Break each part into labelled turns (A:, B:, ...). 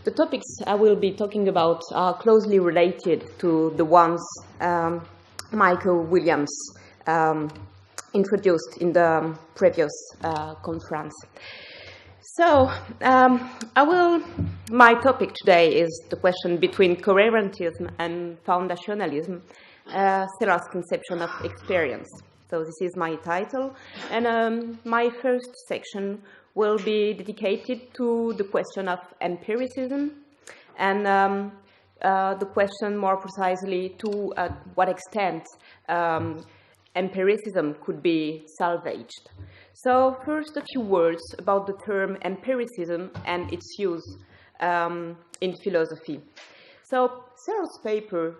A: The topics I will be talking about are closely related to the ones Michael Williams introduced in the previous conference. So, my topic today is the question between coherentism and fondationalism, Sellars' conception of experience. So this is my title, and my first section will be dedicated to the question of empiricism, and the question more precisely to what extent empiricism could be salvaged. So first, a few words about the term empiricism and its use in philosophy. So Sellars' paper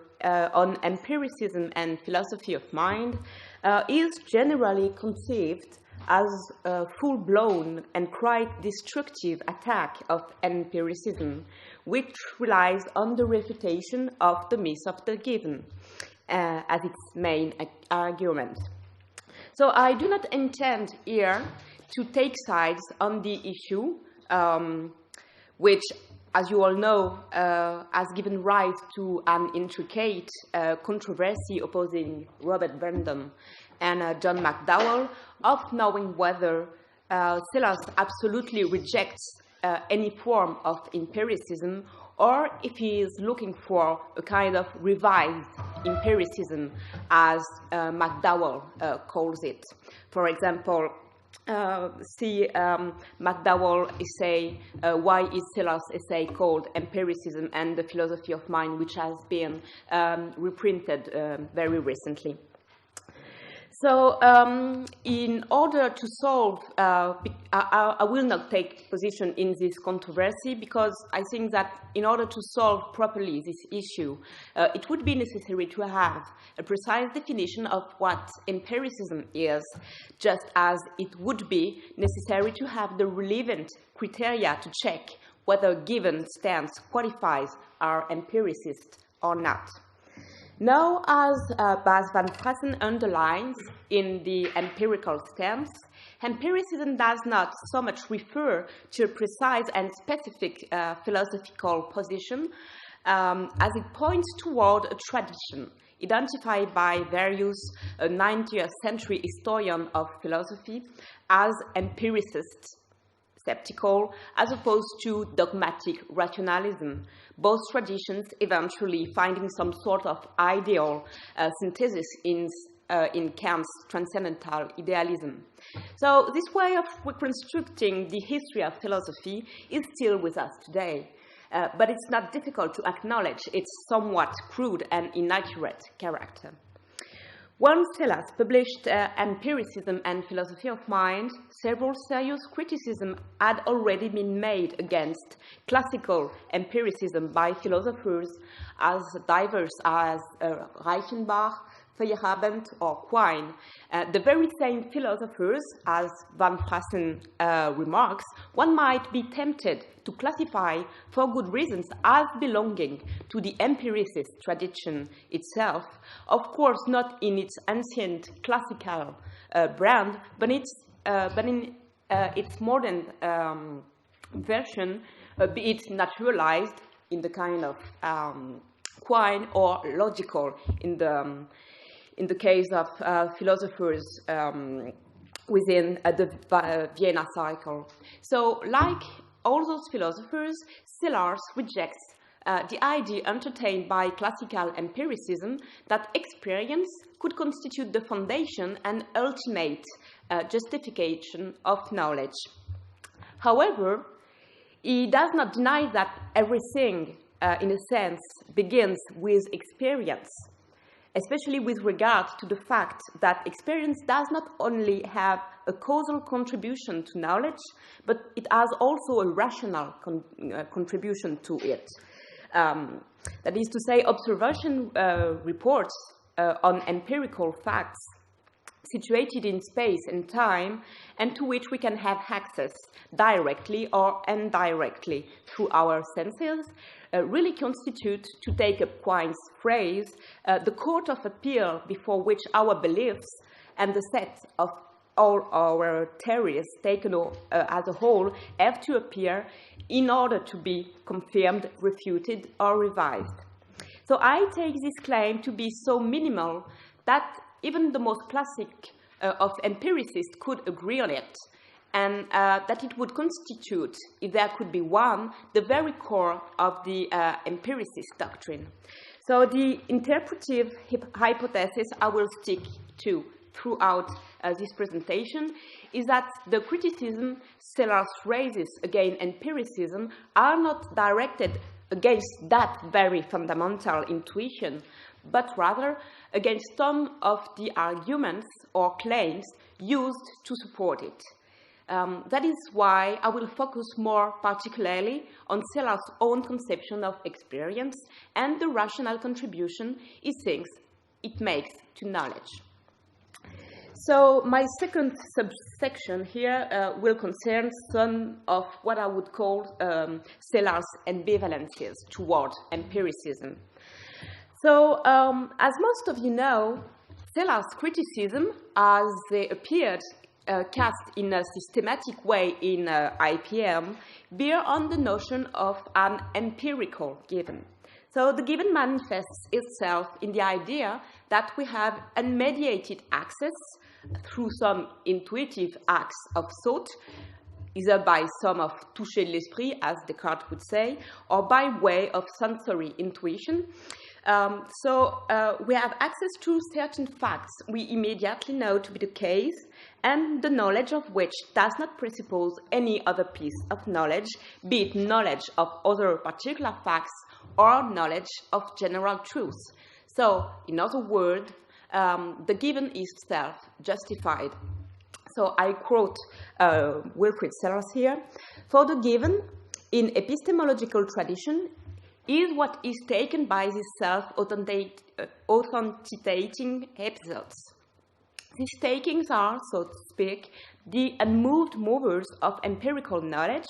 A: on empiricism and philosophy of mind is generally conceived as a full-blown and quite destructive attack of empiricism, which relies on the refutation of the myth of the given as its main argument. So I do not intend here to take sides on the issue, which, as you all know, has given rise to an intricate controversy opposing Robert Bandini and John McDowell of knowing whether Sellars absolutely rejects any form of empiricism, or if he is looking for a kind of revised empiricism, as McDowell calls it. For example, see McDowell essay, Why is Sellars' essay called Empiricism and the Philosophy of Mind, which has been reprinted very recently. So in order to solve, I will not take position in this controversy, because I think that in order to solve properly this issue, it would be necessary to have a precise definition of what empiricism is, just as it would be necessary to have the relevant criteria to check whether a given stance qualifies our empiricist or not. Now, as Bas van Frassen underlines in the empirical stance, empiricism does not so much refer to a precise and specific philosophical position as it points toward a tradition identified by various 19th century historians of philosophy as empiricists, skeptical, as opposed to dogmatic rationalism, both traditions eventually finding some sort of ideal synthesis in Kant's transcendental idealism. So this way of reconstructing the history of philosophy is still with us today, but it's not difficult to acknowledge its somewhat crude and inaccurate character. Once Sellars published Empiricism and Philosophy of Mind, several serious criticisms had already been made against classical empiricism by philosophers as diverse as Reichenbach, Feyerabend, or Quine. The very same philosophers, as Van Frassen remarks, one might be tempted to classify, for good reasons, as belonging to the empiricist tradition itself, of course not in its ancient classical brand, but in its modern version, be it naturalized in the kind of Quine, or logical in the case of philosophers within the Vienna cycle. So, like all those philosophers, Sellars rejects the idea entertained by classical empiricism that experience could constitute the foundation and ultimate justification of knowledge. However, he does not deny that everything, in a sense, begins with experience, especially with regard to the fact that experience does not only have a causal contribution to knowledge, but it has also a rational contribution to it. That is to say, observation reports on empirical facts situated in space and time, and to which we can have access directly or indirectly through our senses, really constitute, to take up Quine's phrase, the court of appeal before which our beliefs and the set of all our theories taken as a whole have to appear in order to be confirmed, refuted, or revised. So I take this claim to be so minimal that even the most classic of empiricists could agree on it, and that it would constitute, if there could be one, the very core of the empiricist doctrine. So the interpretive hypothesis I will stick to throughout this presentation is that the criticism Sellars raises against empiricism are not directed against that very fundamental intuition, but rather against some of the arguments or claims used to support it. That is why I will focus more particularly on Sellars' own conception of experience and the rational contribution he thinks it makes to knowledge. So my second subsection here will concern some of what I would call Sellars' ambivalences toward empiricism. So as most of you know, Sellars' criticism, as they appeared cast in a systematic way in IPM, bear on the notion of an empirical given. So the given manifests itself in the idea that we have unmediated access through some intuitive acts of thought, either by some of toucher de l'esprit, as Descartes would say, or by way of sensory intuition. We have access to certain facts we immediately know to be the case, and the knowledge of which does not presuppose any other piece of knowledge, be it knowledge of other particular facts or knowledge of general truths. So, in other words, the given is self-justified. So I quote Wilfrid Sellars here. For the given, in epistemological tradition, is what is taken by these self-authenticating episodes. These takings are, so to speak, the unmoved movers of empirical knowledge,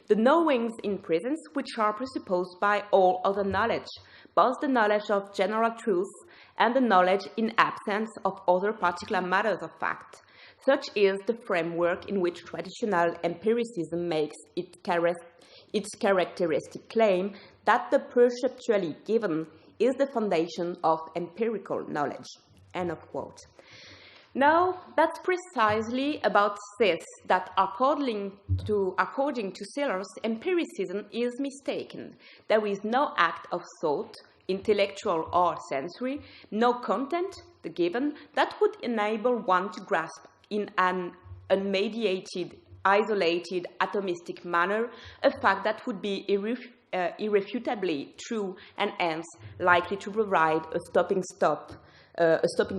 A: the knowings in presence which are presupposed by all other knowledge, both the knowledge of general truths and the knowledge in absence of other particular matters of fact. Such is the framework in which traditional empiricism makes its characteristic claim that the perceptually given is the foundation of empirical knowledge. End of quote. Now, that's precisely about this that, according to Sellars, empiricism is mistaken. There is no act of thought, intellectual or sensory, no content, the given, that would enable one to grasp in an unmediated, isolated, atomistic manner a fact that would be irrefutably true and hence likely to provide a stopping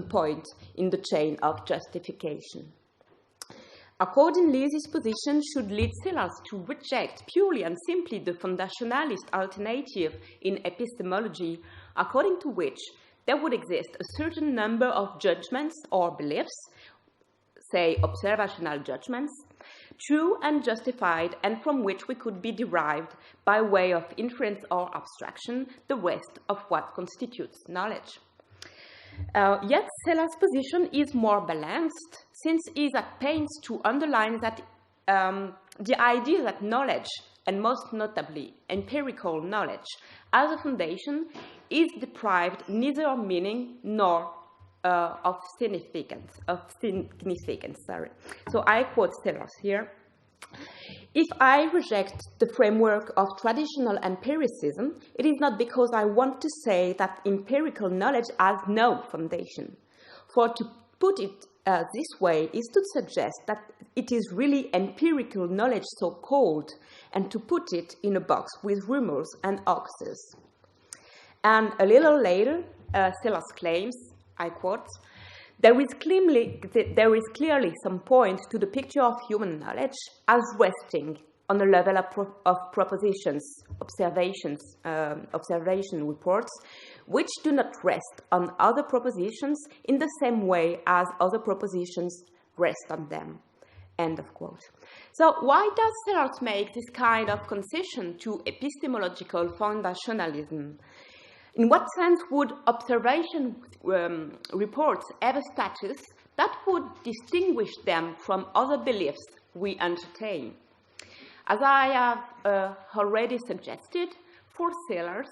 A: point in the chain of justification. Accordingly, this position should lead Sellars to reject purely and simply the fondationalist alternative in epistemology, according to which there would exist a certain number of judgments or beliefs, say observational judgments, true and justified, and from which we could be derived by way of inference or abstraction the rest of what constitutes knowledge. Yet Sellars' position is more balanced, since he is at pains to underline that the idea that knowledge, and most notably empirical knowledge, as a foundation, is deprived neither of meaning nor of significance. So I quote Sellars here. If I reject the framework of traditional empiricism, it is not because I want to say that empirical knowledge has no foundation. For to put it this way is to suggest that it is really empirical knowledge so-called, and to put it in a box with rumors and hoaxes. And a little later, Sellars claims, I quote, there is clearly some point to the picture of human knowledge as resting on a level of propositions, observation reports, which do not rest on other propositions in the same way as other propositions rest on them. End of quote. So why does Sellars make this kind of concession to epistemological fondationalism? In what sense would observation reports have a status that would distinguish them from other beliefs we entertain. As I have already suggested, for Sellars,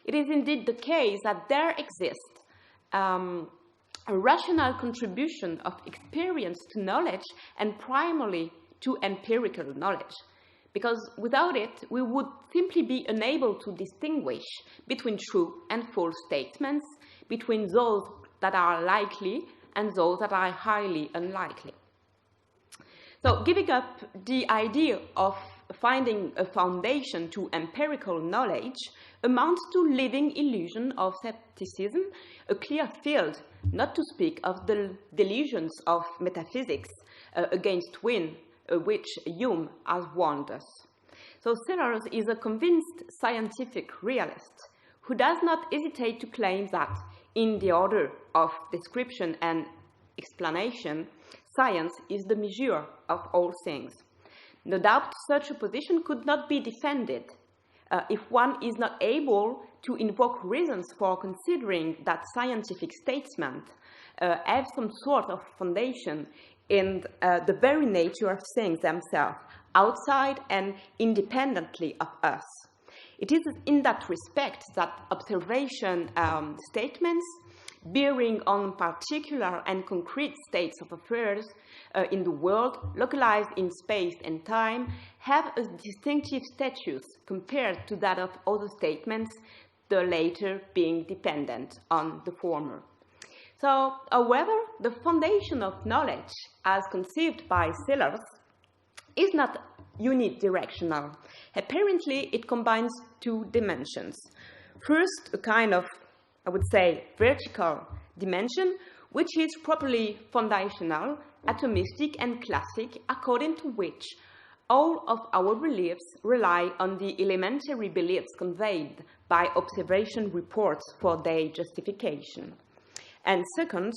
A: it is indeed the case that there exists a rational contribution of experience to knowledge and primarily to empirical knowledge, because without it we would simply be unable to distinguish between true and false statements, between those that are likely and those that are highly unlikely. So giving up the idea of finding a foundation to empirical knowledge amounts to living illusion of skepticism, a clear field, not to speak of the delusions of metaphysics against which Hume has warned us. So Sellars is a convinced scientific realist who does not hesitate to claim that, in the order of description and explanation, science is the measure of all things. No doubt such a position could not be defended if one is not able to invoke reasons for considering that scientific statements have some sort of foundation in the very nature of things themselves, outside and independently of us. It is in that respect that observation statements bearing on particular and concrete states of affairs in the world, localized in space and time, have a distinctive status compared to that of other statements, the latter being dependent on the former. So, however, the foundation of knowledge, as conceived by Sellars, is not unidirectional. Apparently, it combines two dimensions. First, a kind of, I would say, vertical dimension, which is properly foundational, atomistic, and classic, according to which all of our beliefs rely on the elementary beliefs conveyed by observation reports for their justification. And second,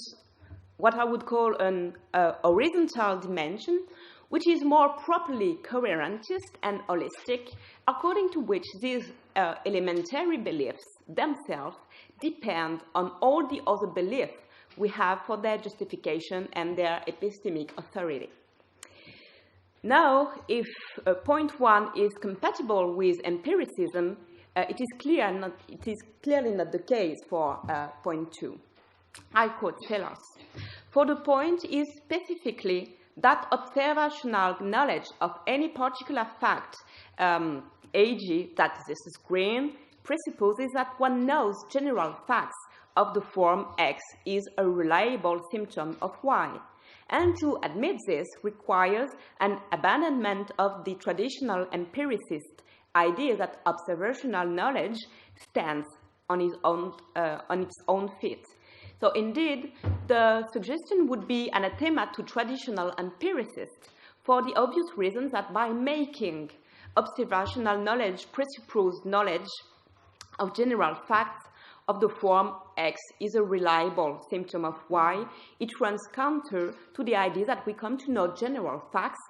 A: what I would call an horizontal dimension, which is more properly coherentist and holistic, according to which these elementary beliefs themselves depend on all the other beliefs we have for their justification and their epistemic authority. Now, if point one is compatible with empiricism, it is clearly not the case for point two. I quote Sellars. For the point is specifically that observational knowledge of any particular fact, e.g., that this is green, presupposes that one knows general facts of the form X is a reliable symptom of Y. And to admit this requires an abandonment of the traditional empiricist idea that observational knowledge stands on its own feet. So indeed, the suggestion would be anathema to traditional empiricists for the obvious reason that by making observational knowledge presuppose knowledge of general facts of the form X is a reliable symptom of Y, it runs counter to the idea that we come to know general facts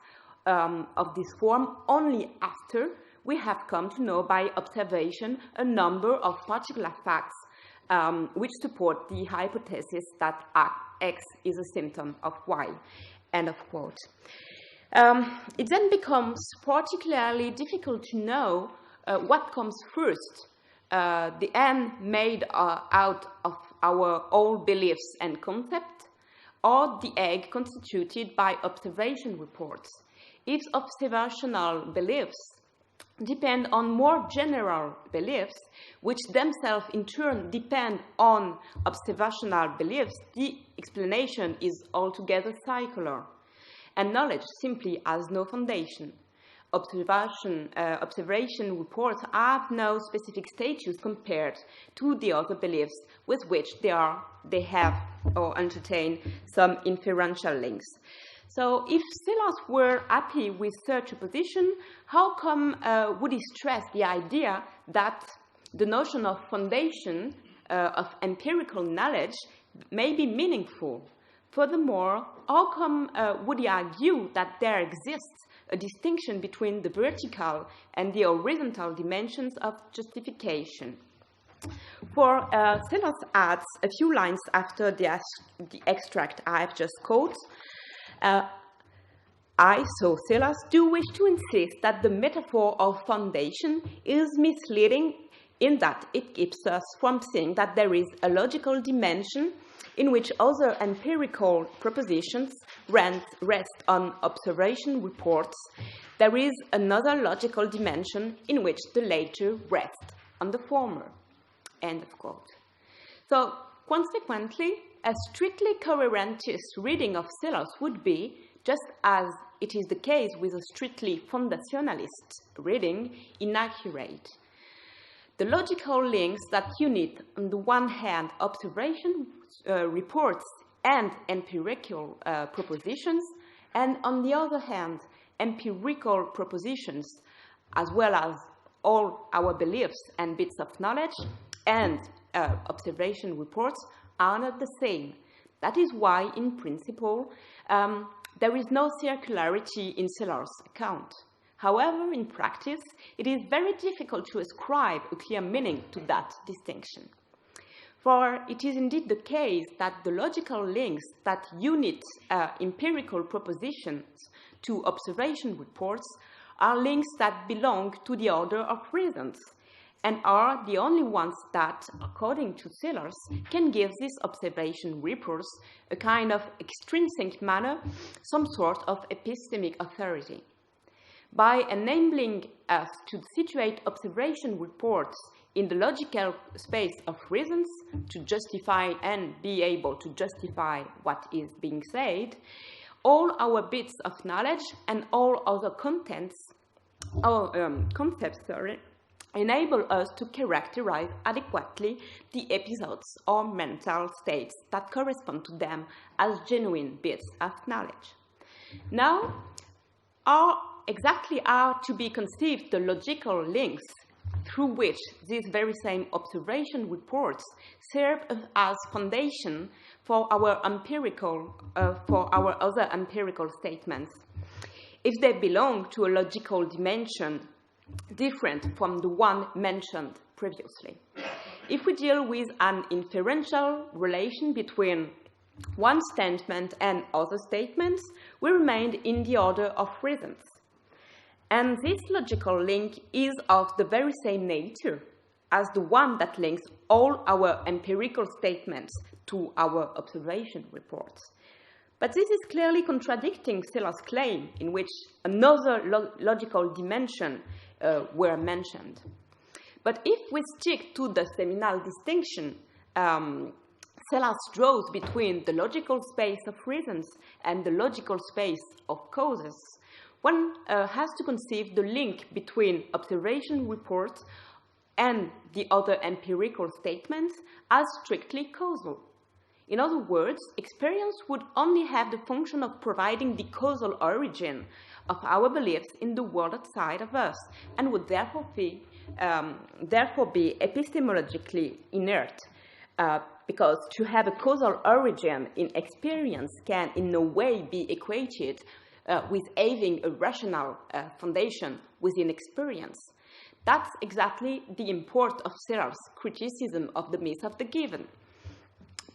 A: of this form only after we have come to know by observation a number of particular facts which support the hypothesis that X is a symptom of Y. End of quote. It then becomes particularly difficult to know what comes first, the end made out of our old beliefs and concepts, or the egg constituted by observation reports. If observational beliefs depend on more general beliefs, which themselves in turn depend on observational beliefs, the explanation is altogether circular, and knowledge simply has no foundation. Observation reports have no specific status compared to the other beliefs with which they have or entertain some inferential links. So if Sellars were happy with such a position, how come would he stress the idea that the notion of foundation of empirical knowledge may be meaningful? Furthermore, how come would he argue that there exists a distinction between the vertical and the horizontal dimensions of justification? For Sellars adds a few lines after the extract I've just quoted. So Sellars, do wish to insist that the metaphor of foundation is misleading in that it keeps us from seeing that there is a logical dimension in which other empirical propositions rest on observation reports. There is another logical dimension in which the latter rests on the former. End of quote. So, consequently, a strictly coherentist reading of Sellars would be, just as it is the case with a strictly fondationalist reading, inaccurate. The logical links that unite, on the one hand, observation reports and empirical propositions, and on the other hand, empirical propositions, as well as all our beliefs and bits of knowledge, and observation reports are not the same. That is why, in principle, there is no circularity in Sellars' account. However, in practice, it is very difficult to ascribe a clear meaning to that distinction. For it is indeed the case that the logical links that unite empirical propositions to observation reports are links that belong to the order of reasons, and are the only ones that, according to Sellars, can give these observation reports a kind of extrinsic manner, some sort of epistemic authority. By enabling us to situate observation reports in the logical space of reasons, to justify and be able to justify what is being said, all our bits of knowledge and all other concepts, enable us to characterize adequately the episodes or mental states that correspond to them as genuine bits of knowledge. Now, exactly are to be conceived the logical links through which these very same observation reports serve as foundation for our other empirical statements, if they belong to a logical dimension different from the one mentioned previously. If we deal with an inferential relation between one statement and other statements, we remain in the order of reasons. And this logical link is of the very same nature as the one that links all our empirical statements to our observation reports. But this is clearly contradicting Sellars' claim in which another logical dimension were mentioned. But if we stick to the seminal distinction Sellars draws between the logical space of reasons and the logical space of causes, one has to conceive the link between observation reports and the other empirical statements as strictly causal. In other words, experience would only have the function of providing the causal origin of our beliefs in the world outside of us, and would therefore be epistemologically inert, because to have a causal origin in experience can in no way be equated with having a rational foundation within experience. That's exactly the import of Sellars' criticism of the myth of the given.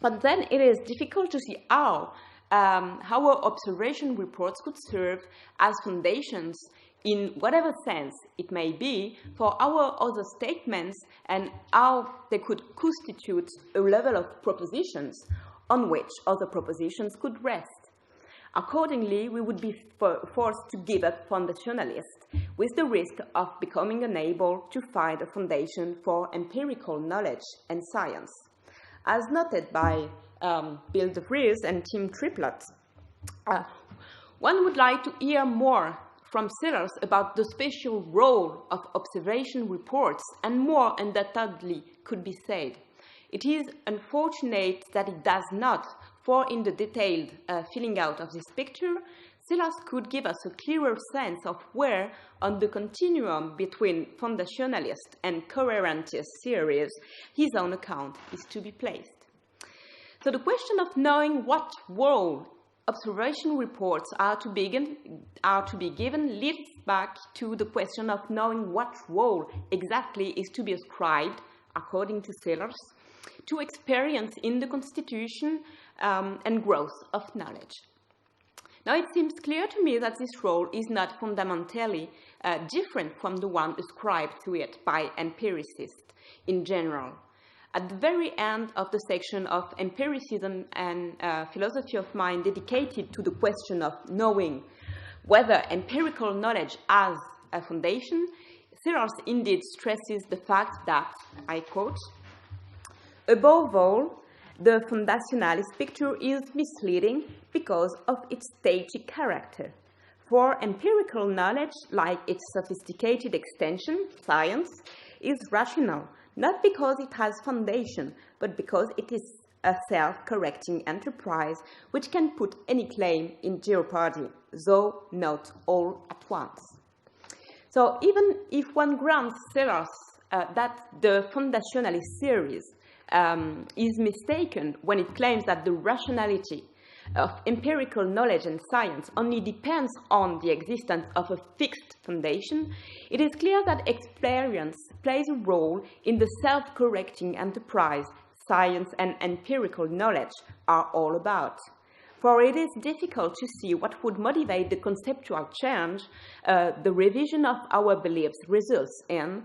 A: But then it is difficult to see how our observation reports could serve as foundations in whatever sense it may be for our other statements, and how they could constitute a level of propositions on which other propositions could rest. Accordingly, we would be forced to give up fondationalists, with the risk of becoming unable to find a foundation for empirical knowledge and science. As noted by Bill de Vries and Tim Triplett, one would like to hear more from Sellars about the special role of observation reports, and more undoubtedly could be said. It is unfortunate that it does not, for in the detailed filling out of this picture, Sellars could give us a clearer sense of where, on the continuum between fondationalist and coherentist theories, his own account is to be placed. So the question of knowing what role observation reports are to be given leads back to the question of knowing what role exactly is to be ascribed, according to Sellars, to experience in the constitution and growth of knowledge. Now, it seems clear to me that this role is not fundamentally different from the one ascribed to it by empiricists in general. At the very end of the section of empiricism and philosophy of mind dedicated to the question of knowing whether empirical knowledge has a foundation, Sellars indeed stresses the fact that, I quote, above all, the fundationalist picture is misleading because of its static character. For empirical knowledge, like its sophisticated extension, science, is rational, not because it has foundation, but because it is a self-correcting enterprise which can put any claim in jeopardy, though not all at once. So even if one grants Sellars that the fundationalist series is mistaken when it claims that the rationality of empirical knowledge and science only depends on the existence of a fixed foundation, it is clear that experience plays a role in the self-correcting enterprise science and empirical knowledge are all about. For it is difficult to see what would motivate the conceptual change the revision of our beliefs results in,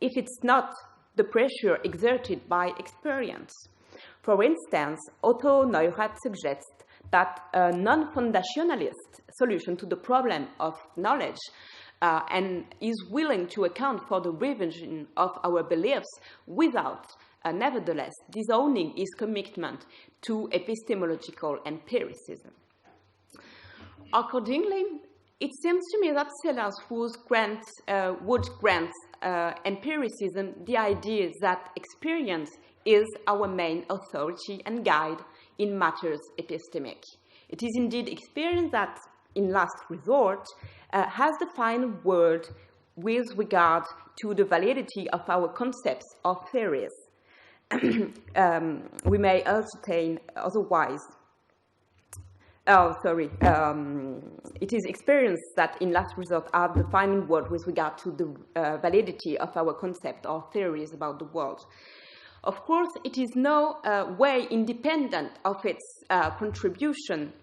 A: if it's not the pressure exerted by experience. For instance, Otto Neurath suggests that a non-fundationalist solution to the problem of knowledge and is willing to account for the revision of our beliefs without, nevertheless, disowning his commitment to epistemological empiricism. Accordingly, it seems to me that Sellars would grant empiricism the idea that experience is our main authority and guide in matters epistemic. It is indeed experience that, in last resort, has the final word with regard to the validity of our concepts or theories. We may ascertain otherwise. It is experience that, in last resort, are the final word with regard to the validity of our concept or theories about the world. Of course, it is no way independent of its contribution,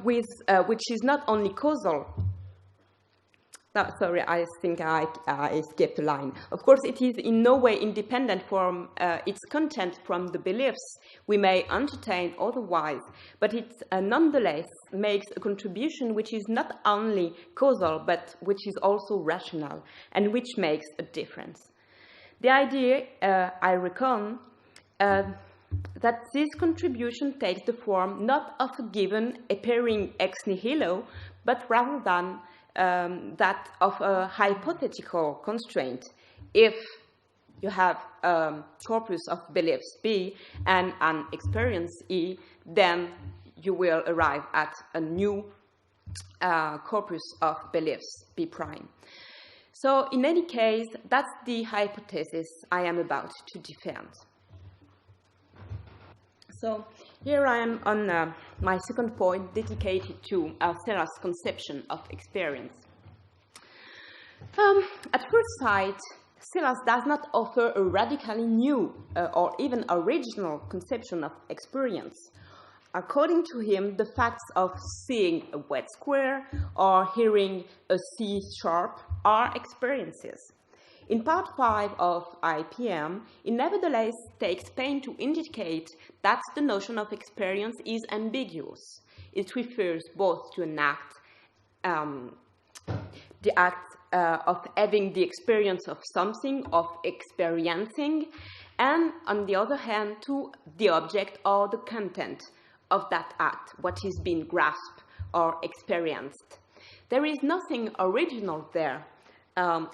A: which is not only causal. No, sorry, I think I skipped a line. Of course, it is in no way independent from its content from the beliefs we may entertain otherwise, but it nonetheless makes a contribution which is not only causal, but which is also rational, and which makes a difference. The idea, I reckon, that this contribution takes the form not of a given appearing ex nihilo, but rather than that of a hypothetical constraint. If you have a corpus of beliefs B and an experience E, then you will arrive at a new corpus of beliefs B prime. So in any case, that's the hypothesis I am about to defend. So here I am on my second point dedicated to Sellars' conception of experience. At first sight, Sellars does not offer a radically new or even original conception of experience. According to him, the facts of seeing a wet square or hearing a C sharp are experiences. In part 5 of IPM, it nevertheless takes pains to indicate that the notion of experience is ambiguous. It refers both to an act, the act of having the experience of something, of experiencing, and on the other hand, to the object or the content of that act, what is being grasped or experienced. There is nothing original there,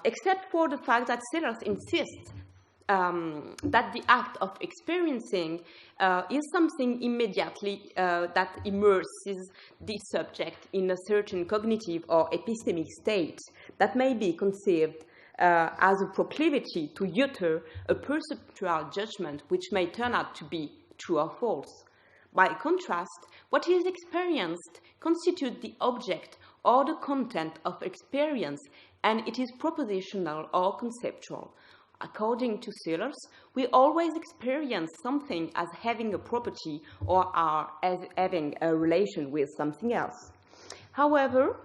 A: except for the fact that Sellars insists that the act of experiencing is something immediately that immerses the subject in a certain cognitive or epistemic state that may be conceived as a proclivity to utter a perceptual judgment which may turn out to be true or false. By contrast, what is experienced constitutes the object or the content of experience, and it is propositional or conceptual. According to Sellars, we always experience something as having a property or as having a relation with something else. However,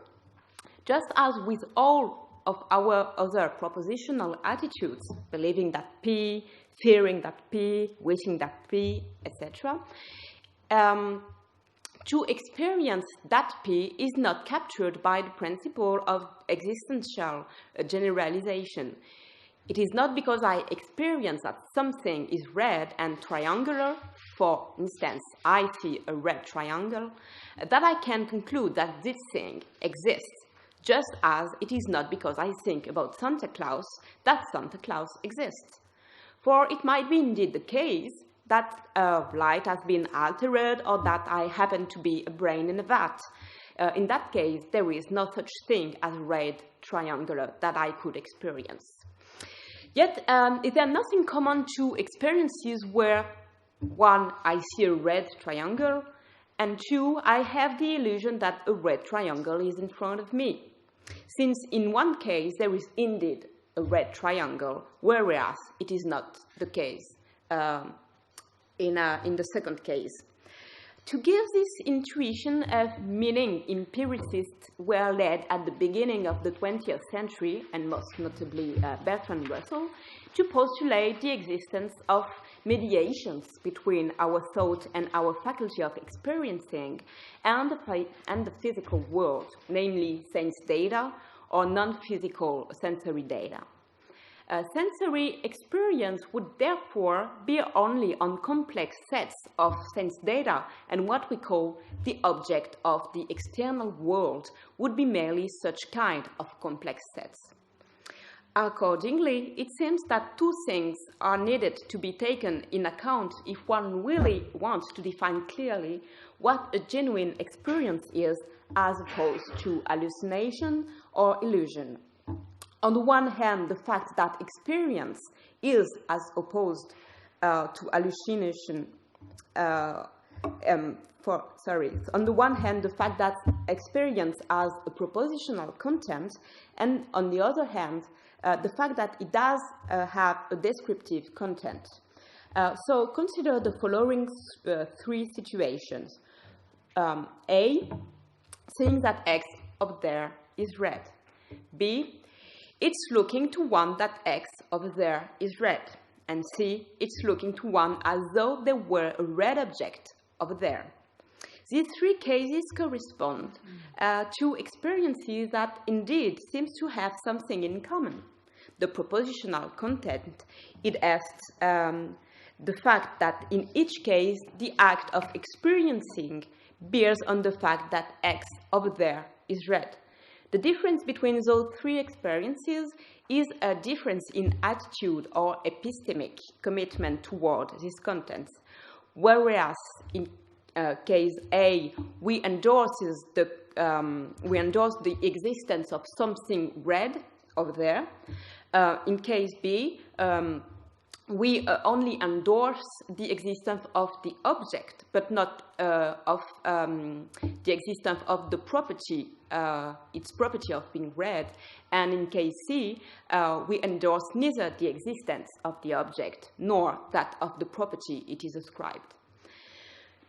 A: just as with all of our other propositional attitudes, believing that P, fearing that P, wishing that P, etc., to experience that P is not captured by the principle of existential generalization. It is not because I experience that something is red and triangular, for instance, I see a red triangle, that I can conclude that this thing exists, just as it is not because I think about Santa Claus that Santa Claus exists. For it might be indeed the case that light has been altered or that I happen to be a brain in a vat. In that case, there is no such thing as red triangular that I could experience. Yet, is there nothing common to experiences where, one, I see a red triangle, and two, I have the illusion that a red triangle is in front of me? Since in one case there is indeed a red triangle, whereas it is not the case in the second case. To give this intuition of meaning, empiricists were led at the beginning of the 20th century, and most notably Bertrand Russell, to postulate the existence of mediations between our thought and our faculty of experiencing and the physical world, namely sense data or non-physical sensory data. Sensory experience would therefore be only on complex sets of sense data, and what we call the object of the external world would be merely such kind of complex sets. Accordingly, it seems that two things are needed to be taken in account if one really wants to define clearly what a genuine experience is as opposed to hallucination or illusion. On the one hand, the fact that experience is as opposed to hallucination. On the one hand, the fact that experience has a propositional content, and on the other hand, the fact that it does have a descriptive content. So consider the following three situations. A, saying that X over there is red. B, it's looking to one that X over there is red. And C, it's looking to one as though there were a red object over there. These three cases correspond to experiences that indeed seems to have something in common. The propositional content, it asks the fact that in each case the act of experiencing bears on the fact that X over there is red. The difference between those three experiences is a difference in attitude or epistemic commitment toward these contents. Whereas in case A, we endorse the existence of something red over there. In case B, we only endorse the existence of the object, but not of the existence of the property, its property of being red. And in case C, we endorse neither the existence of the object nor that of the property it is ascribed.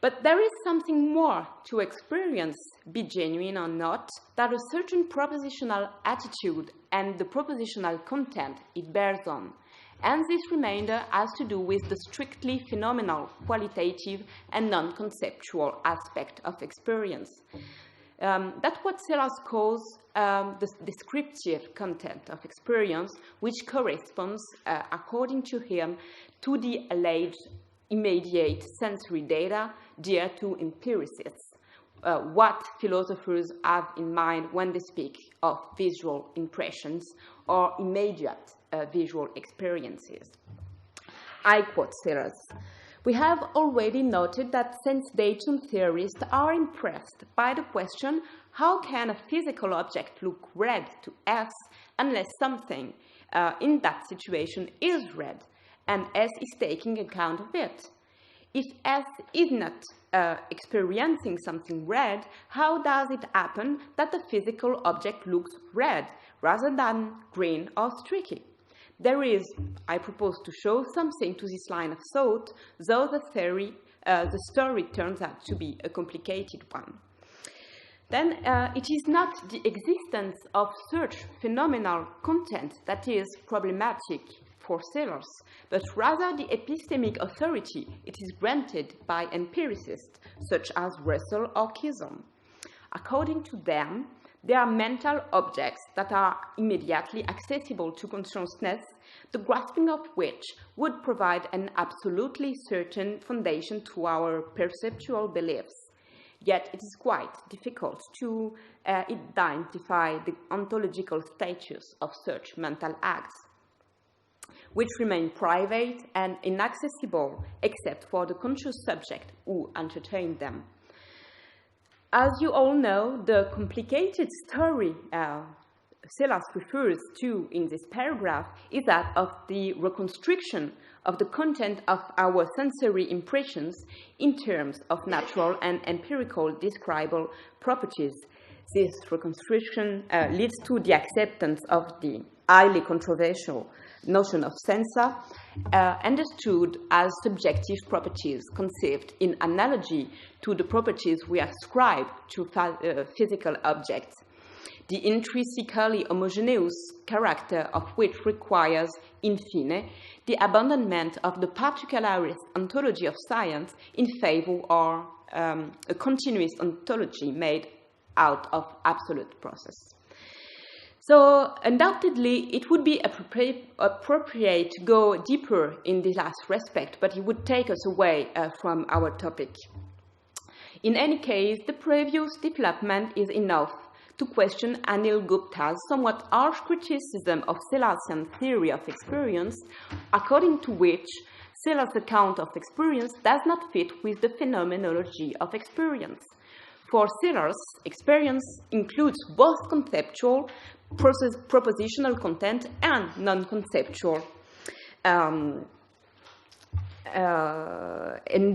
A: But there is something more to experience, be genuine or not, that a certain propositional attitude and the propositional content it bears on. And this remainder has to do with the strictly phenomenal, qualitative, and non-conceptual aspect of experience. That's what Sellars calls the descriptive content of experience, which corresponds, according to him, to the alleged immediate sensory data dear to empiricists, what philosophers have in mind when they speak of visual impressions or immediate visual experiences. I quote Sellars. We have already noted that sense datum theorists are impressed by the question, how can a physical object look red to S unless something in that situation is red, and S is taking account of it? If S is not experiencing something red, how does it happen that the physical object looks red rather than green or streaky? There is, I propose to show something to this line of thought, though the story turns out to be a complicated one. Then it is not the existence of such phenomenal content that is problematic for Sellars, but rather the epistemic authority it is granted by empiricists such as Russell or Kizom. According to them, they are mental objects that are immediately accessible to consciousness, the grasping of which would provide an absolutely certain foundation to our perceptual beliefs. Yet it is quite difficult to identify the ontological status of such mental acts, which remain private and inaccessible except for the conscious subject who entertained them. As you all know, the complicated story Sellars refers to in this paragraph is that of the reconstruction of the content of our sensory impressions in terms of natural and empirical describable properties. This reconstruction leads to the acceptance of the highly controversial notion of sensa, understood as subjective properties conceived in analogy to the properties we ascribe to physical objects. The intrinsically homogeneous character of which requires, in fine, the abandonment of the particularist ontology of science in favor of a continuous ontology made out of absolute process. So, undoubtedly, it would be appropriate to go deeper in this last respect, but it would take us away from our topic. In any case, the previous development is enough to question Anil Gupta's somewhat harsh criticism of Sellarsian theory of experience, according to which Sellars' account of experience does not fit with the phenomenology of experience. For Sellars, experience includes both conceptual, propositional content and non-conceptual and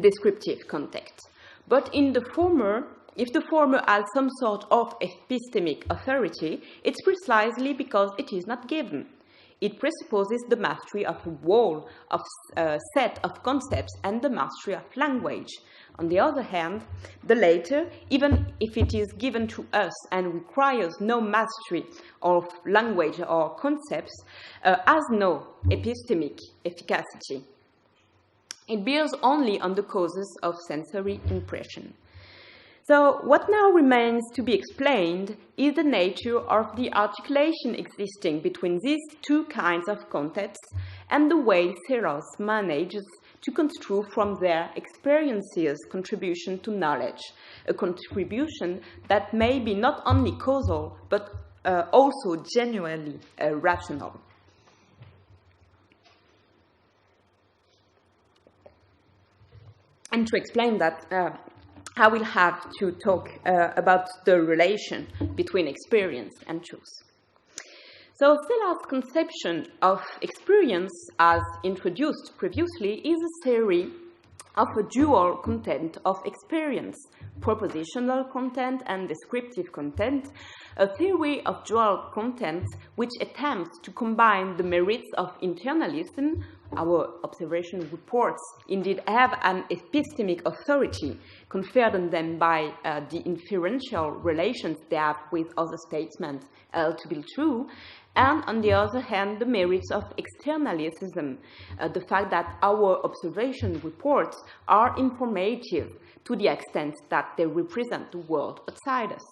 A: descriptive content. But in the former, if the former has some sort of epistemic authority, it's precisely because it is not given. It presupposes the mastery of a whole of set of concepts and the mastery of language. On the other hand, the latter, even if it is given to us and requires no mastery of language or concepts, has no epistemic efficacy. It bears only on the causes of sensory impression. So what now remains to be explained is the nature of the articulation existing between these two kinds of contexts and the way Sellars manages to construe from their experiences contribution to knowledge, a contribution that may be not only causal but also genuinely rational. And to explain that, I will have to talk about the relation between experience and truth. So Sellars' conception of experience, as introduced previously, is a theory of a dual content of experience, propositional content and descriptive content, a theory of dual content which attempts to combine the merits of internalism. Our observation reports indeed have an epistemic authority conferred on them by the inferential relations they have with other statements to be true, and on the other hand, the merits of externalism, the fact that our observation reports are informative to the extent that they represent the world outside us.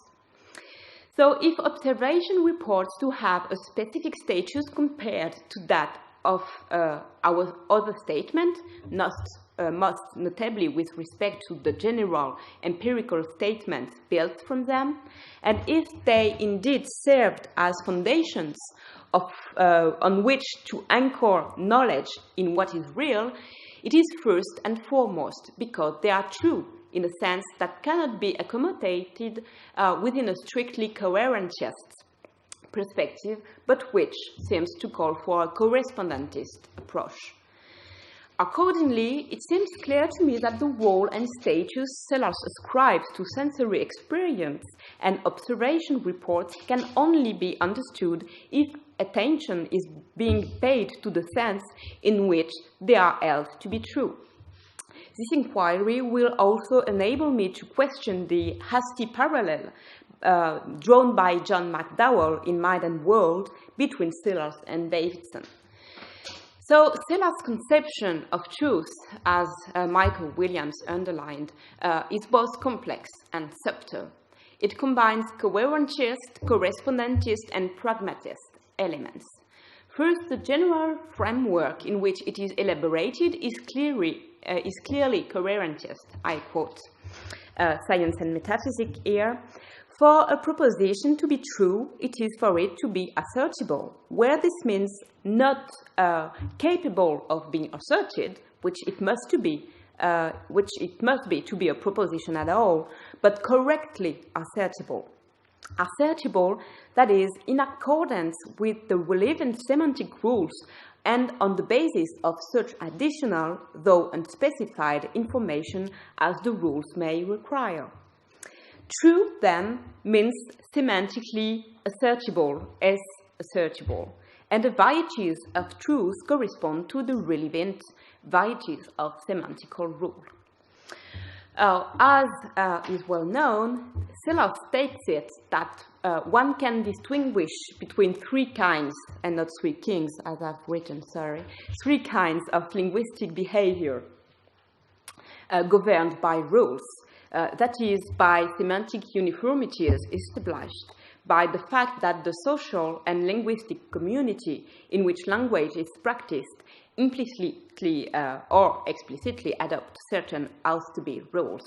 A: So if observation reports to have a specific status compared to that of our other statement, most notably with respect to the general empirical statements built from them, and if they indeed served as foundations on which to anchor knowledge in what is real, it is first and foremost because they are true in a sense that cannot be accommodated within a strictly coherentist perspective, but which seems to call for a correspondentist approach. Accordingly, it seems clear to me that the role and status Sellars ascribes to sensory experience and observation reports can only be understood if attention is being paid to the sense in which they are held to be true. This inquiry will also enable me to question the hasty parallel drawn by John McDowell in Mind and World between Sellars and Davidson. So Sellars' conception of truth, as Michael Williams underlined, is both complex and subtle. It combines coherentist, correspondentist, and pragmatist elements. First, the general framework in which it is elaborated is clearly coherentist. I quote Science and Metaphysique here. For a proposition to be true, it is for it to be assertable, where this means not capable of being asserted, which it must be to be a proposition at all, but correctly assertable. Assertable, that is, in accordance with the relevant semantic rules and on the basis of such additional, though unspecified, information as the rules may require. True, then, means semantically assertable, as assertable, and the varieties of truth correspond to the relevant varieties of semantical rule. As is well known, Sellars states it that one can distinguish between three kinds, and not three kings, as I've written, three kinds of linguistic behavior governed by rules. That is, by semantic uniformities established by the fact that the social and linguistic community in which language is practiced implicitly or explicitly adopt certain ought-to-be rules.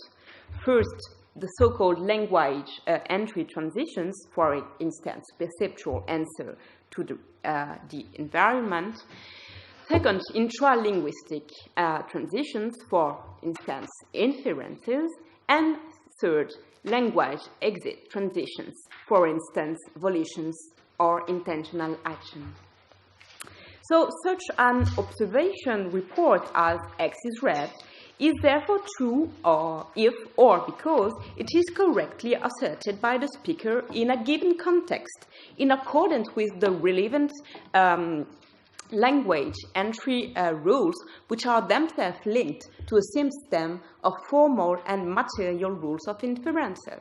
A: First, the so-called language entry transitions, for instance, perceptual answer to the environment. Second, intralinguistic transitions, for instance, inferences. And third, language exit transitions, for instance, volitions or intentional action. So such an observation report as X is red is therefore true or if or because it is correctly asserted by the speaker in a given context in accordance with the relevant language entry rules, which are themselves linked to a system of formal and material rules of inferences.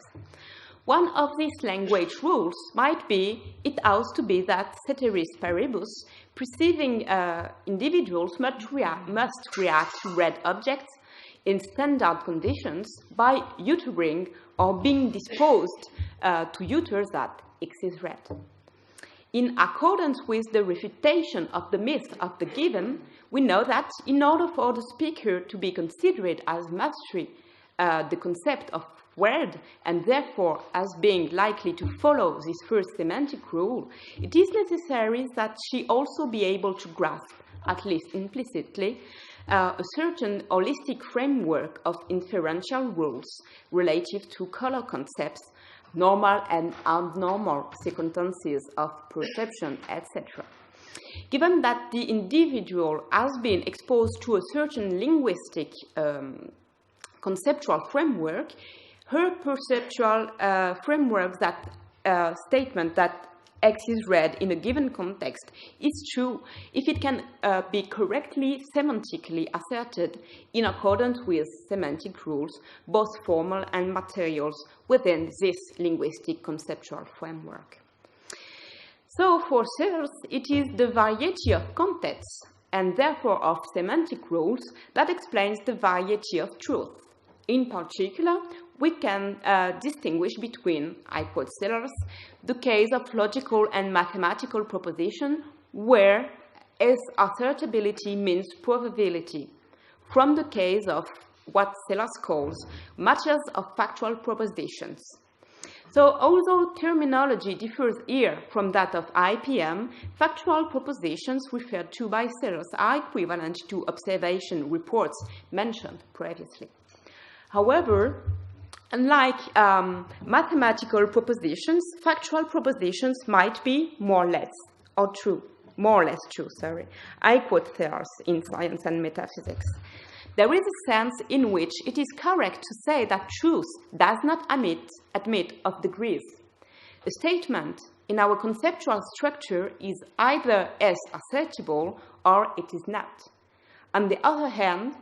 A: One of these language rules might be, it ought to be that ceteris paribus, perceiving individuals must react to read objects in standard conditions by uttering or being disposed to utter that X is red. In accordance with the refutation of the myth of the given, we know that in order for the speaker to be considered as mastery the concept of word, and therefore as being likely to follow this first semantic rule, it is necessary that she also be able to grasp, at least implicitly, a certain holistic framework of inferential rules relative to color concepts, normal and abnormal circumstances of perception, etc. Given that the individual has been exposed to a certain linguistic conceptual framework, her perceptual framework, that statement that X is red in a given context, is true if it can be correctly semantically asserted in accordance with semantic rules, both formal and materials, within this linguistic conceptual framework. So for Sellars, it is the variety of contexts, and therefore of semantic rules, that explains the variety of truth. In particular, we can distinguish between, I quote Sellars, the case of logical and mathematical proposition where assertability means provability, from the case of what Sellars calls matters of factual propositions. So although terminology differs here from that of IPM, factual propositions referred to by Sellars are equivalent to observation reports mentioned previously. However, unlike mathematical propositions, factual propositions might be more or less, or true, more or less true, sorry. I quote Sellars in Science and Metaphysics. There is a sense in which it is correct to say that truth does not admit of degrees. A statement in our conceptual structure is either as assertable or it is not. On the other hand,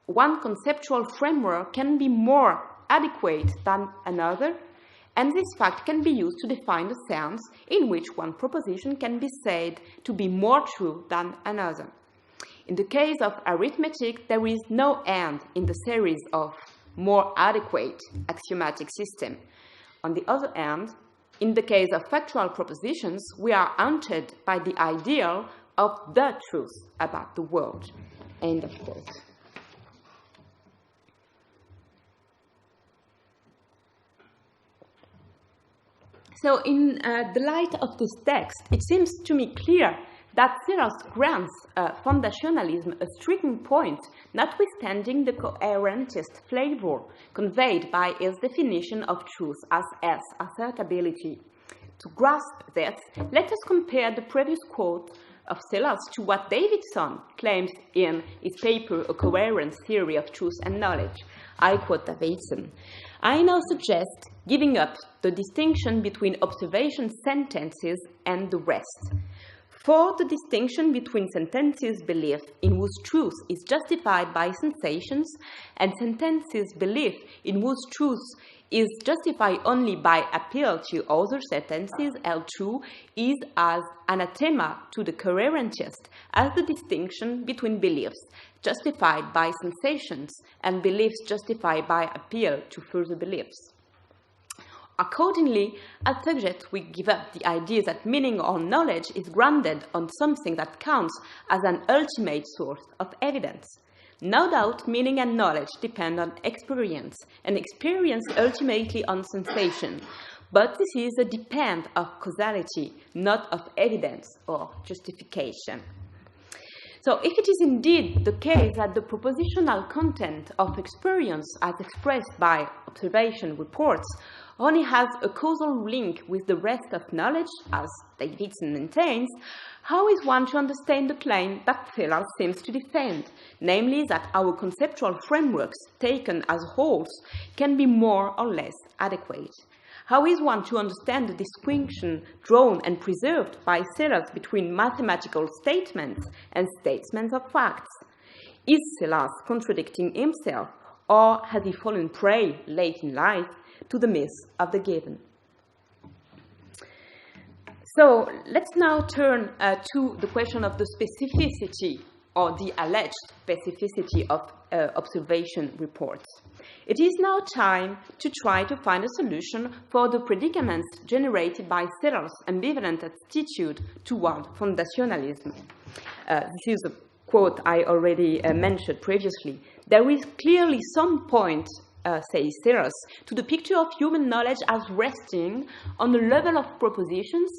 A: one conceptual framework can be more adequate than another, and this fact can be used to define the sense in which one proposition can be said to be more true than another. In the case of arithmetic, there is no end in the series of more adequate axiomatic systems. On the other hand, in the case of factual propositions, we are haunted by the ideal of the truth about the world. End of quote. So in the light of this text, it seems to me clear that Sellars grants fondationalism a striking point, notwithstanding the coherentist flavor conveyed by his definition of truth as assertability. To grasp this, let us compare the previous quote of Sellars to what Davidson claims in his paper, A Coherent Theory of Truth and Knowledge. I quote Davidson. I now suggest giving up the distinction between observation sentences and the rest. For the distinction between sentences belief in whose truth is justified by sensations and sentences belief in whose truth is justified only by appeal to other sentences held true is as anathema to the coherentist as the distinction between beliefs justified by sensations and beliefs justified by appeal to further beliefs. Accordingly, as subject, we give up the idea that meaning or knowledge is grounded on something that counts as an ultimate source of evidence. No doubt, meaning and knowledge depend on experience, and experience ultimately on sensation. But this is a depend of causality, not of evidence or justification. So if it is indeed the case that the propositional content of experience as expressed by observation reports only has a causal link with the rest of knowledge, as Davidson maintains, how is one to understand the claim that Sellars seems to defend, namely that our conceptual frameworks, taken as wholes, can be more or less adequate? How is one to understand the distinction drawn and preserved by Sellars between mathematical statements and statements of facts? Is Sellars contradicting himself, or has he fallen prey late in life to the myth of the given? So let's now turn to the question of the specificity or the alleged specificity of observation reports. It is now time to try to find a solution for the predicaments generated by Sellars' ambivalent attitude toward fondationalism. This is a quote I already mentioned previously. There is clearly some point, says Sellars, to the picture of human knowledge as resting on the level of propositions,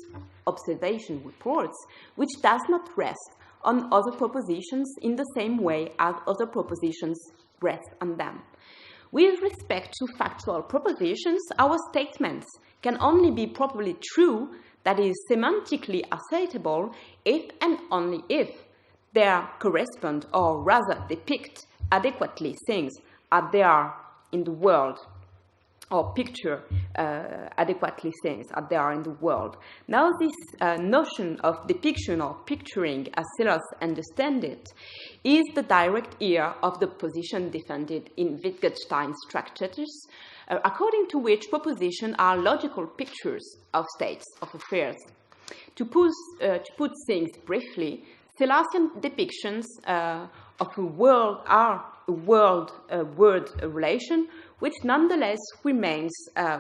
A: observation reports, which does not rest on other propositions in the same way as other propositions rest on them. With respect to factual propositions, our statements can only be properly true, that is, semantically assertable, if and only if they correspond or rather depict adequately things as they are in the world, or picture adequately things as they are in the world. Now this notion of depiction or picturing, as Sellars understands it, is the direct ear of the position defended in Wittgenstein's Tractatus, according to which propositions are logical pictures of states of affairs. To put things briefly, Sellarsian depictions of a world are a word relation, which nonetheless remains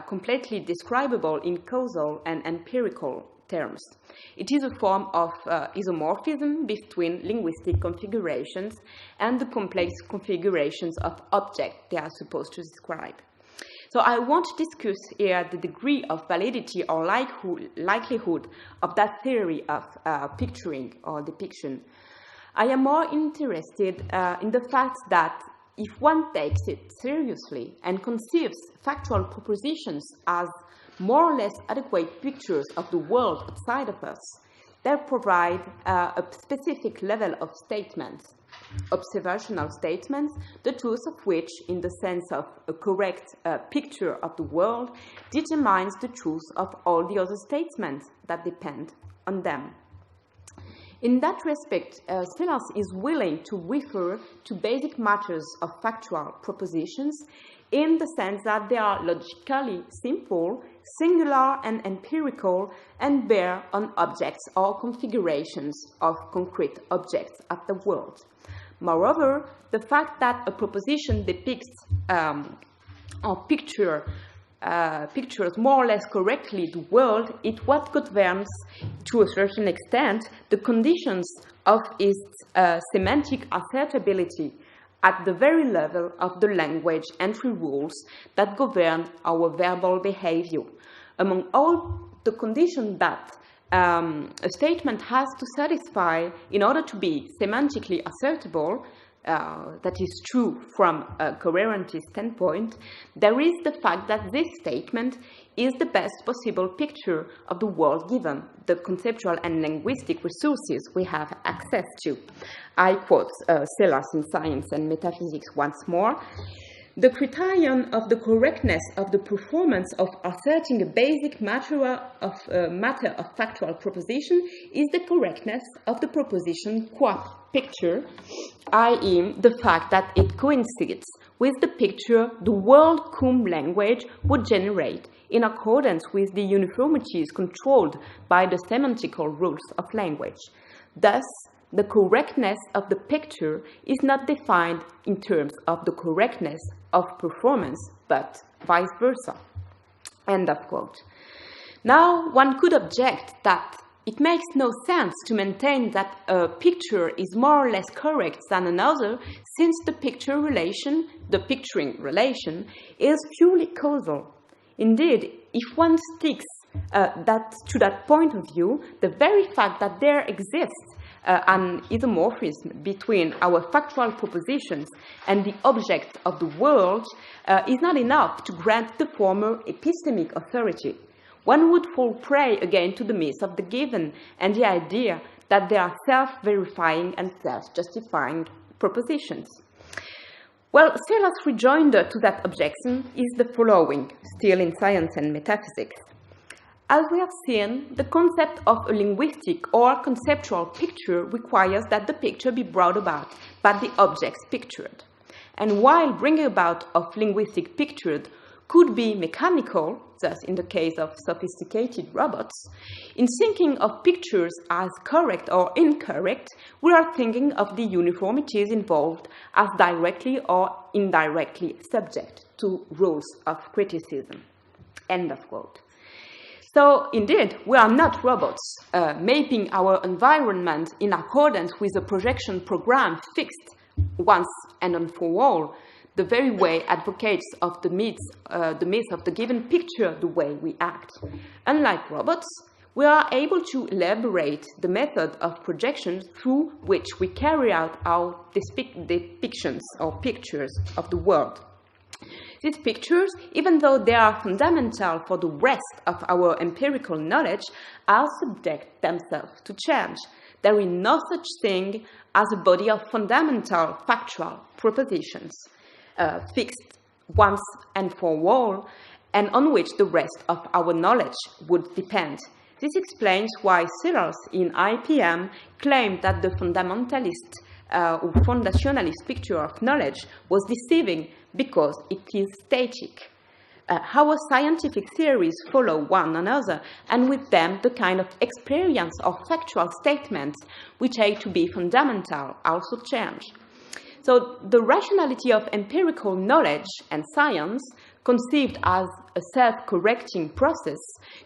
A: completely describable in causal and empirical terms. It is a form of isomorphism between linguistic configurations and the complex configurations of objects they are supposed to describe. So I won't discuss here the degree of validity or likelihood of that theory of picturing or depiction. I am more interested in the fact that if one takes it seriously and conceives factual propositions as more or less adequate pictures of the world outside of us, they provide a specific level of statements, observational statements, the truth of which, in the sense of a correct picture of the world, determines the truth of all the other statements that depend on them. In that respect, Sellars is willing to refer to basic matters of factual propositions in the sense that they are logically simple, singular and empirical, and bear on objects or configurations of concrete objects of the world. Moreover, the fact that a proposition depicts or pictures more or less correctly the world is what governs, to a certain extent, the conditions of its semantic assertability at the very level of the language entry rules that govern our verbal behavior. Among all the conditions that a statement has to satisfy in order to be semantically assertable, that is true from a coherentist standpoint, there is the fact that this statement is the best possible picture of the world given the conceptual and linguistic resources we have access to. I quote Sellars in Science and Metaphysics once more. The criterion of the correctness of the performance of asserting a basic matter of factual proposition is the correctness of the proposition qua picture, i.e. the fact that it coincides with the picture the world cum language would generate in accordance with the uniformities controlled by the semantical rules of language. Thus, the correctness of the picture is not defined in terms of the correctness of performance, but vice versa. End of quote. Now, one could object that it makes no sense to maintain that a picture is more or less correct than another, since the picturing relation, is purely causal. Indeed, if one sticks to that point of view, the very fact that there exists an isomorphism between our factual propositions and the object of the world is not enough to grant the former epistemic authority. One would fall prey again to the myth of the given and the idea that they are self-verifying and self-justifying propositions. Well, Sellars' rejoinder to that objection is the following, still in Science and Metaphysics. As we have seen, the concept of a linguistic or conceptual picture requires that the picture be brought about by the objects pictured. And while bringing about of linguistic pictured could be mechanical, thus in the case of sophisticated robots, in thinking of pictures as correct or incorrect, we are thinking of the uniformities involved as directly or indirectly subject to rules of criticism. End of quote. So, indeed, we are not robots, mapping our environment in accordance with a projection program fixed once and for all, the very way advocates of the myth of the given picture the way we act. Unlike robots, we are able to elaborate the method of projection through which we carry out our depictions or pictures of the world. These pictures, even though they are fundamental for the rest of our empirical knowledge, are subject themselves to change. There is no such thing as a body of fundamental factual propositions, fixed once and for all, and on which the rest of our knowledge would depend. This explains why Sellars in IPM claimed that the fundamentalist or fondationalist picture of knowledge was deceiving because it is static. Our scientific theories follow one another, and with them the kind of experience or factual statements which are to be fundamental also change. So the rationality of empirical knowledge and science, conceived as a self-correcting process,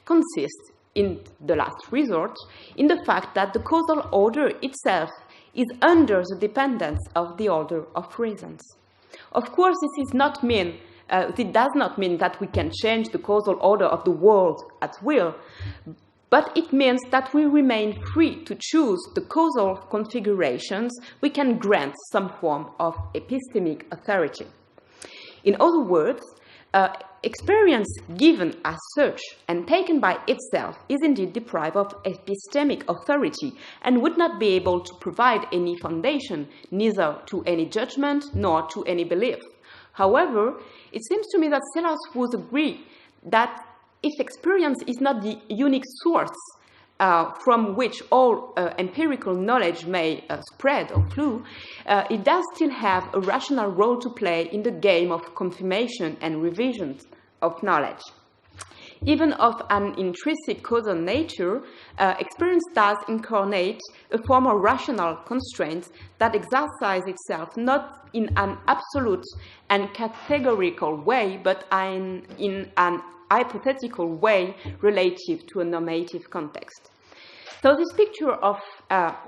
A: consists, in the last resort, in the fact that the causal order itself is under the dependence of the order of reasons. Of course, it does not mean that we can change the causal order of the world at will, but it means that we remain free to choose the causal configurations we can grant some form of epistemic authority. In other words, experience given as such and taken by itself is indeed deprived of epistemic authority and would not be able to provide any foundation, neither to any judgment nor to any belief. However, it seems to me that Sellars would agree that if experience is not the unique source from which all empirical knowledge may spread or flow, it does still have a rational role to play in the game of confirmation and revision of knowledge. Even of an intrinsic causal nature, experience does incarnate a form of rational constraint that exercises itself not in an absolute and categorical way, but in an hypothetical way relative to a normative context. So this picture of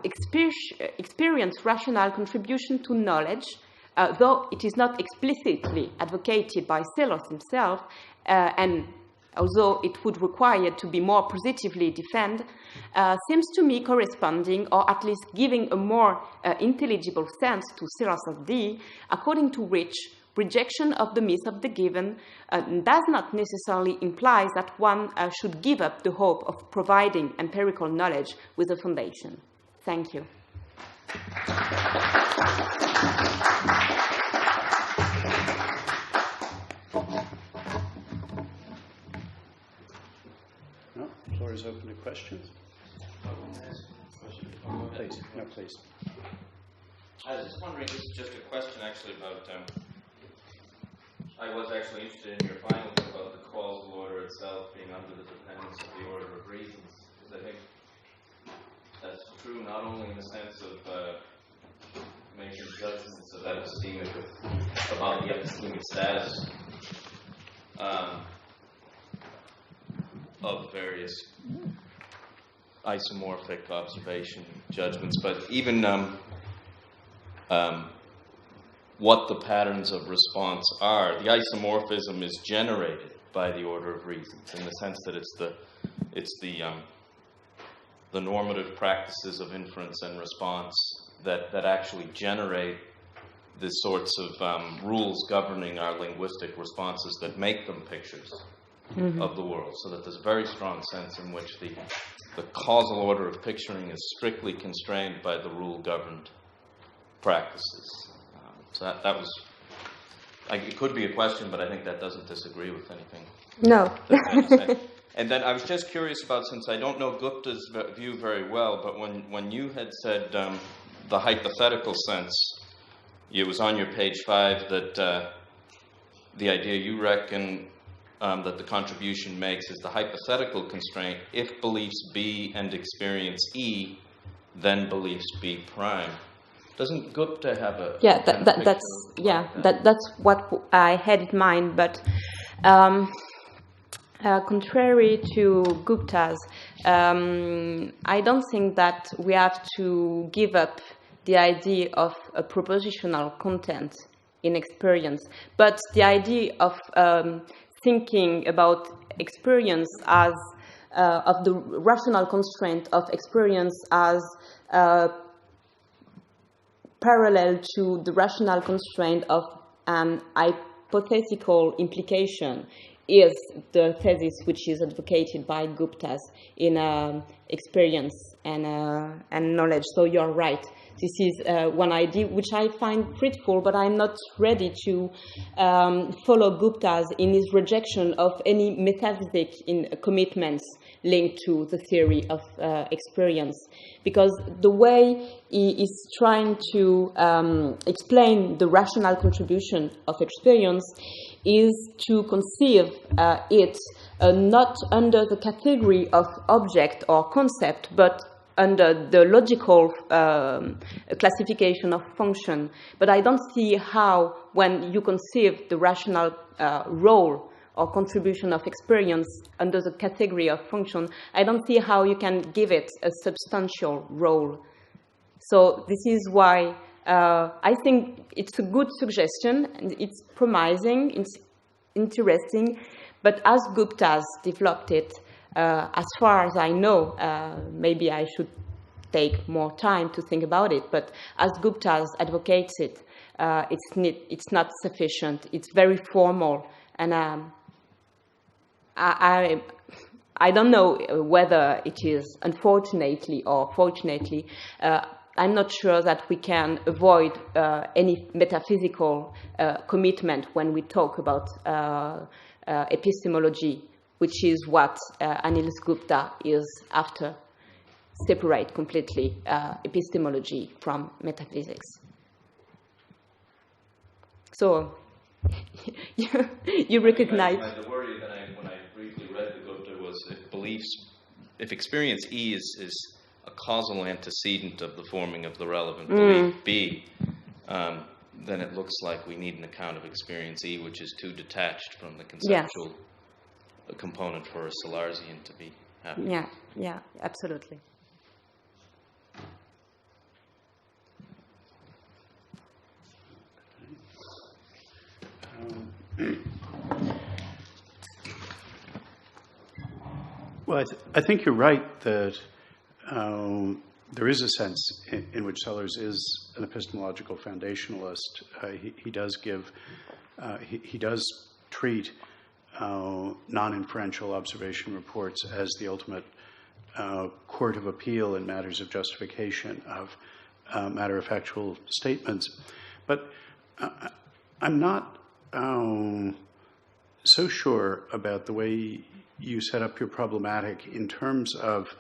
A: experience rational contribution to knowledge, though it is not explicitly advocated by Sellars himself, and although it would require to be more positively defended, seems to me corresponding, or at least giving a more intelligible sense to Sellars' idea, according to which rejection of the myth of the given does not necessarily imply that one should give up the hope of providing empirical knowledge with a foundation. Thank you.
B: No, the floor is open to questions. Please, no, please.
C: I was just wondering, this is just a question actually about, I was actually interested in your findings about the causal order itself being under the dependence of the order of reasons, because I think that's true not only in the sense of making judgments of about the epistemic status of various isomorphic observation judgments, but even what the patterns of response are. The isomorphism is generated by the order of reasons in the sense that it's the normative practices of inference and response that actually generate the sorts of rules governing our linguistic responses that make them pictures of the world. So that there's a very strong sense in which the causal order of picturing is strictly constrained by the rule-governed practices. So that was, it could be a question, but I think that doesn't disagree with anything.
A: No.
C: And then I was just curious about, since I don't know Gupta's view very well, but when you had said the hypothetical sense, it was on your page 5 that the idea you reckon that the contribution makes is the hypothetical constraint. If beliefs B and experience E, then beliefs B prime. Doesn't Gupta have a...
A: Yeah, that's what I had in mind, but contrary to Gupta's, I don't think that we have to give up the idea of a propositional content in experience, but the idea of thinking about experience as of the rational constraint of experience as parallel to the rational constraint of an hypothetical implication is the thesis which is advocated by Gupta in experience and knowledge. So you're right. This is one idea which I find fruitful, but I'm not ready to follow Gupta's in his rejection of any metaphysic in commitments linked to the theory of experience, because the way he is trying to explain the rational contribution of experience is to conceive it not under the category of object or concept, but under the logical classification of function. But I don't see how, when you conceive the rational role or contribution of experience under the category of function, I don't see how you can give it a substantial role. So this is why I think it's a good suggestion, and it's promising, it's interesting, but as Gupta's developed it, as far as I know, maybe I should take more time to think about it, but as Gupta's advocates it, it's not sufficient. It's very formal, And I don't know whether it is unfortunately or fortunately. I'm not sure that we can avoid any metaphysical commitment when we talk about epistemology, which is what Anil Gupta is after. Separate completely epistemology from metaphysics. So you recognize.
C: The worry that when I briefly read the Gupta was if experience E is a causal antecedent of the forming of the relevant belief B, then it looks like we need an account of experience E, which is too detached from the conceptual component for a Sellarsian to be happy.
A: Yeah, absolutely.
B: Well, I think you're right that there is a sense in which Sellars is an epistemological foundationalist. He does give, he does treat non-inferential observation reports as the ultimate court of appeal in matters of justification of matter-of-factual statements. But I'm not so sure about the way you set up your problematic in terms of,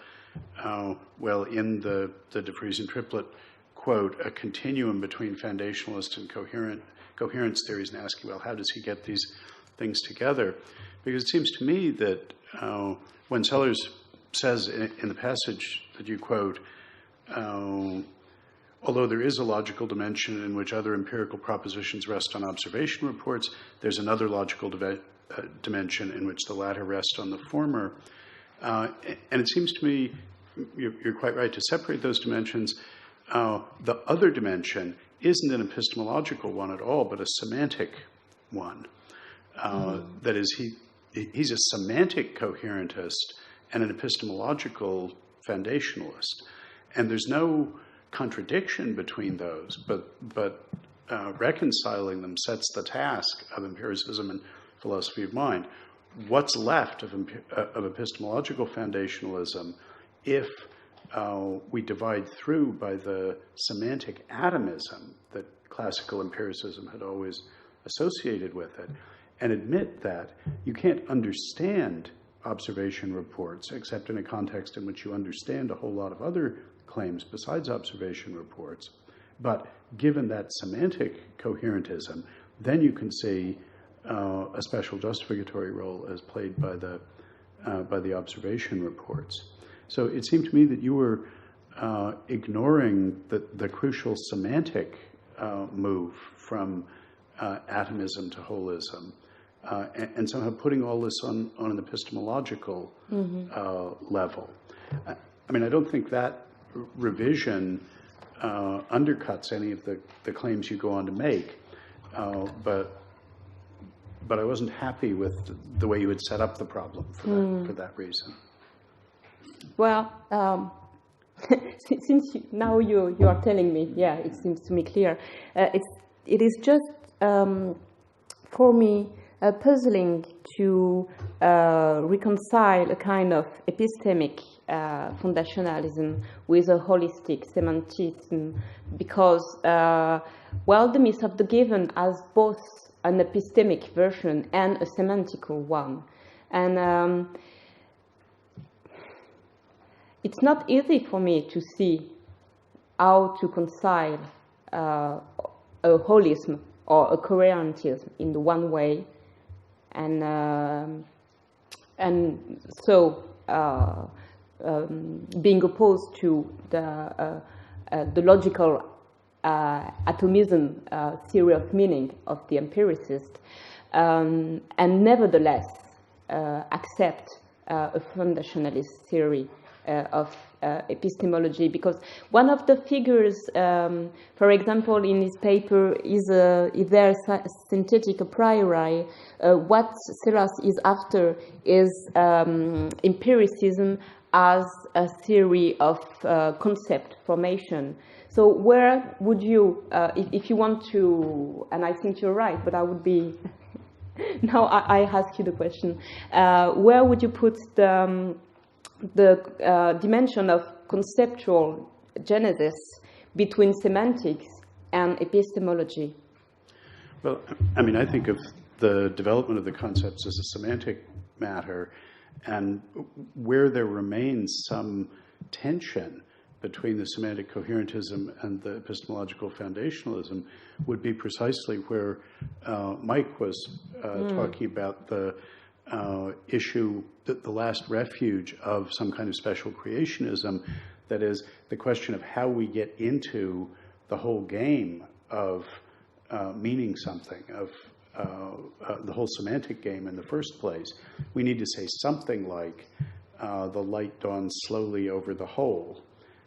B: in the De Vriesen triplet quote, a continuum between foundationalist and coherence theories, and asking, well, how does he get these things together? Because it seems to me that when Sellars says in the passage that you quote, although there is a logical dimension in which other empirical propositions rest on observation reports, there's another logical dimension in which the latter rest on the former. And it seems to me, you're quite right to separate those dimensions. The other dimension isn't an epistemological one at all, but a semantic one. That is, he's a semantic coherentist and an epistemological foundationalist. And there's no contradiction between those, but reconciling them sets the task of empiricism and philosophy of mind. What's left of epistemological foundationalism if we divide through by the semantic atomism that classical empiricism had always associated with it, and admit that you can't understand observation reports except in a context in which you understand a whole lot of other claims besides observation reports. But given that semantic coherentism, then you can see a special justificatory role as played by the observation reports. So it seemed to me that you were ignoring the crucial semantic move from atomism to holism, and somehow putting all this on an epistemological level. I mean, I don't think that revision undercuts any of the claims you go on to make, but I wasn't happy with the way you had set up the problem for that reason.
A: Well, since now you are telling me, it seems to me clear. It is just for me puzzling to reconcile a kind of epistemic fondationalism with a holistic semanticism, because the myth of the given has both an epistemic version and a semantical one, and it's not easy for me to see how to reconcile a holism or a coherentism in the one way, and so being opposed to the logical atomism theory of meaning of the empiricist, and nevertheless accept a foundationalist theory of epistemology, because one of the figures, for example, in this paper is there a synthetic a priori. What Sellars is after is empiricism as a theory of concept formation. So where would you, if you want to, and I think you're right, but I would be Now I ask you the question. Where would you put the dimension of conceptual genesis between semantics and epistemology?
B: Well, I mean, I think of the development of the concepts as a semantic matter, and where there remains some tension between the semantic coherentism and the epistemological foundationalism would be precisely where Mike was talking about the issue, the last refuge of some kind of special creationism, that is the question of how we get into the whole game of meaning something, of the whole semantic game in the first place. We need to say something like, the light dawns slowly over the whole.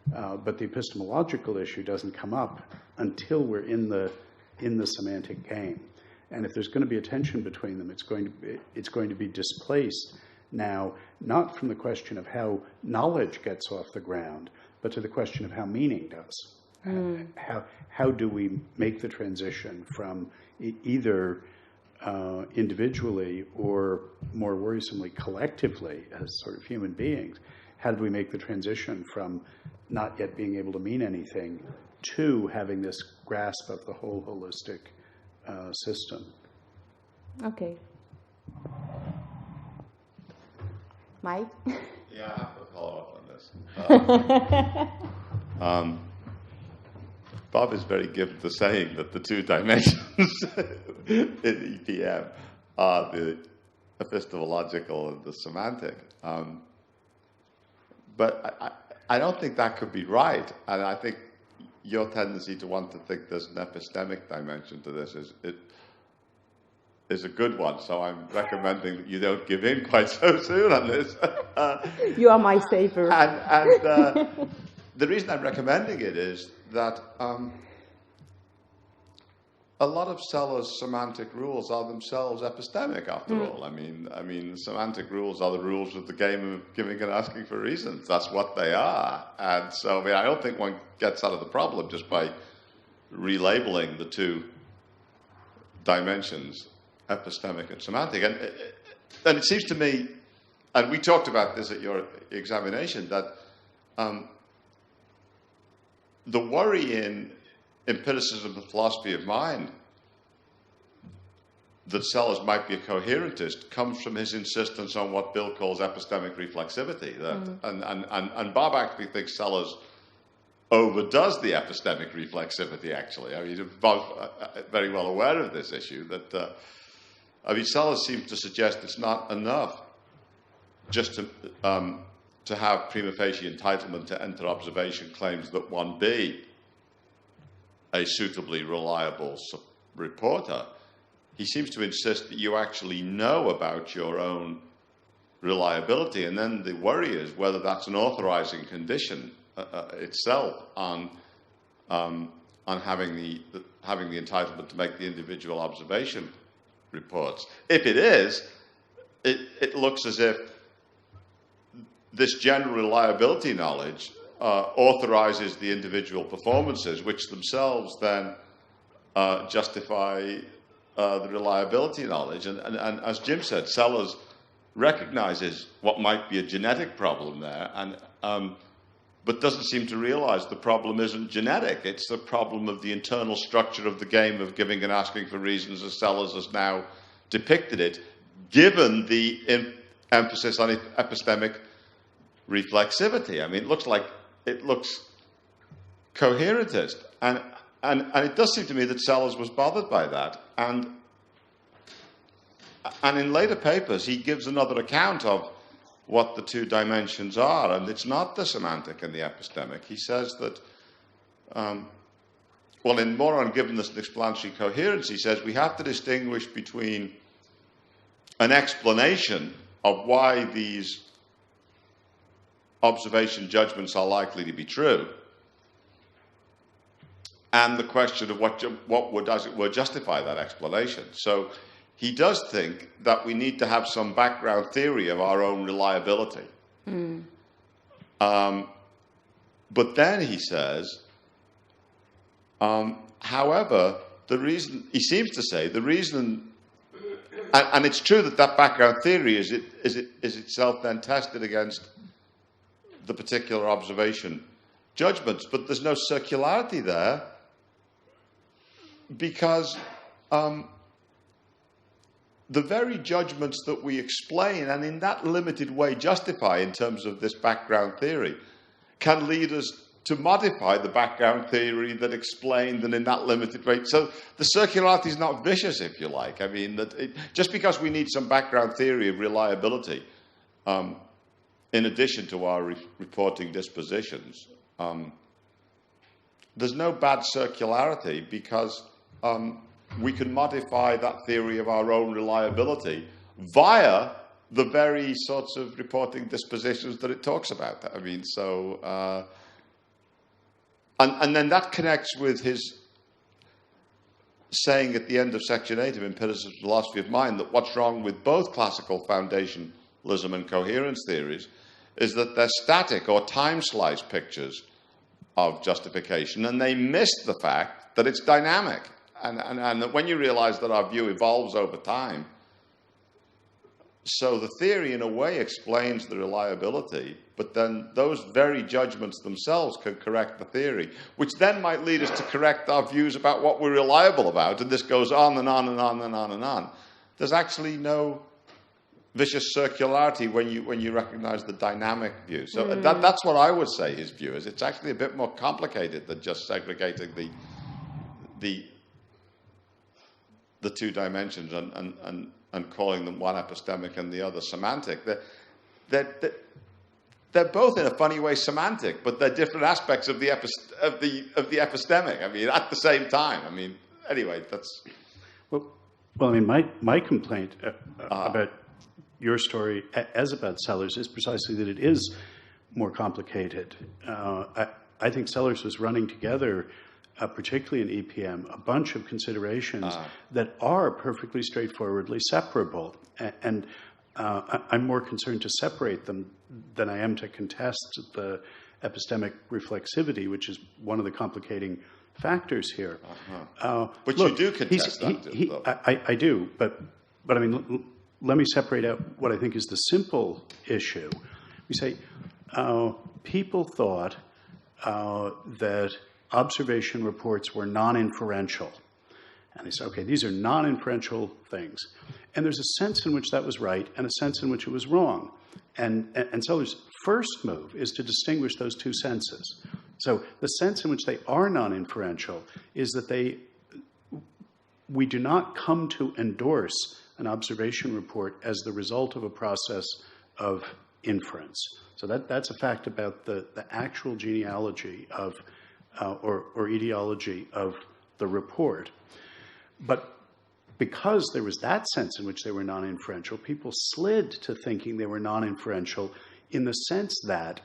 B: But the epistemological issue doesn't come up until we're in the semantic game. And if there's going to be a tension between them, it's going to be displaced now, not from the question of how knowledge gets off the ground, but to the question of how meaning does. How do we make the transition from either individually or, more worrisomely, collectively as sort of human beings? How do we make the transition from not yet being able to mean anything to having this grasp of the whole holistic system? Okay. Mike?
D: Yeah, I have to follow up on this. Bob is very given to saying that the two dimensions in EPM are the epistemological and the semantic. But I don't think that could be right. And I think your tendency to want to think there's an epistemic dimension to this is a good one. So I'm recommending that you don't give in quite so soon on this.
A: You are my savior.
D: And the reason I'm recommending it is that a lot of Sellars' semantic rules are themselves epistemic, after all. I mean, semantic rules are the rules of the game of giving and asking for reasons. That's what they are. And so, I mean, I don't think one gets out of the problem just by relabeling the two dimensions, epistemic and semantic. And it seems to me, and we talked about this at your examination, that the worry in empiricism and philosophy of mind that Sellars might be a coherentist comes from his insistence on what Bill calls epistemic reflexivity. And Bob actually thinks Sellars overdoes the epistemic reflexivity, actually. I mean, Bob's very well aware of this issue. That Sellars seems to suggest it's not enough just to have prima facie entitlement to enter observation claims that one be a suitably reliable reporter. He seems to insist that you actually know about your own reliability, and then the worry is whether that's an authorizing condition itself on having the entitlement to make the individual observation reports. If it is, it looks as if this general reliability knowledge authorizes the individual performances, which themselves then justify the reliability knowledge. And as Jim said, Sellars recognizes what might be a genetic problem there, but doesn't seem to realize the problem isn't genetic. It's the problem of the internal structure of the game of giving and asking for reasons, as Sellars has now depicted it, given the emphasis on epistemic reflexivity. I mean, it looks coherentist, and it does seem to me that Sellars was bothered by that, and in later papers he gives another account of what the two dimensions are, and it's not the semantic and the epistemic. He says that, in more on givenness and explanatory coherence, he says we have to distinguish between an explanation of why these observation judgments are likely to be true, and the question of what would, as it were, justify that explanation. So he does think that we need to have some background theory of our own reliability. But then he says, however, the reason, he seems to say, the reason And it's true that that background theory is itself then tested against the particular observation judgments, but there's no circularity there because the very judgments that we explain and in that limited way justify in terms of this background theory can lead us to modify the background theory that explained and in that limited way. So the circularity is not vicious, if you like. I mean, just because we need some background theory of reliability, in addition to our reporting dispositions, there's no bad circularity because we can modify that theory of our own reliability via the very sorts of reporting dispositions that it talks about. I mean, so... And then that connects with his saying at the end of Section 8 of Empiricism Philosophy of Mind that what's wrong with both classical foundationalism and coherence theories is that they're static or time-slice pictures of justification, and they miss the fact that it's dynamic. And that when you realize that our view evolves over time, so the theory in a way explains the reliability, but then those very judgments themselves can correct the theory, which then might lead us to correct our views about what we're reliable about, and this goes on and on and on and on and on. There's actually no vicious circularity when you recognize the dynamic view. So that's what I would say his view is. It's actually a bit more complicated than just segregating the two dimensions and calling them one epistemic and the other semantic. They're both in a funny way semantic, but they're different aspects of the epistemic. I mean, at the same time. I mean, anyway, that's...
B: Well, I mean, my complaint about your story, as about Sellars, is precisely that it is more complicated. I think Sellars was running together, particularly in EPM, a bunch of considerations that are perfectly straightforwardly separable. And I'm more concerned to separate them than I am to contest the epistemic reflexivity, which is one of the complicating factors here.
D: But look, you do contest that,
B: I do, but I mean, let me separate out what I think is the simple issue. We say people thought that observation reports were non-inferential. And they say, okay, these are non-inferential things. And there's a sense in which that was right and a sense in which it was wrong. And Sellars' first move is to distinguish those two senses. So the sense in which they are non-inferential is that we do not come to endorse an observation report as the result of a process of inference. So that's a fact about the actual genealogy of or etiology of the report. But because there was that sense in which they were non-inferential, people slid to thinking they were non-inferential in the sense that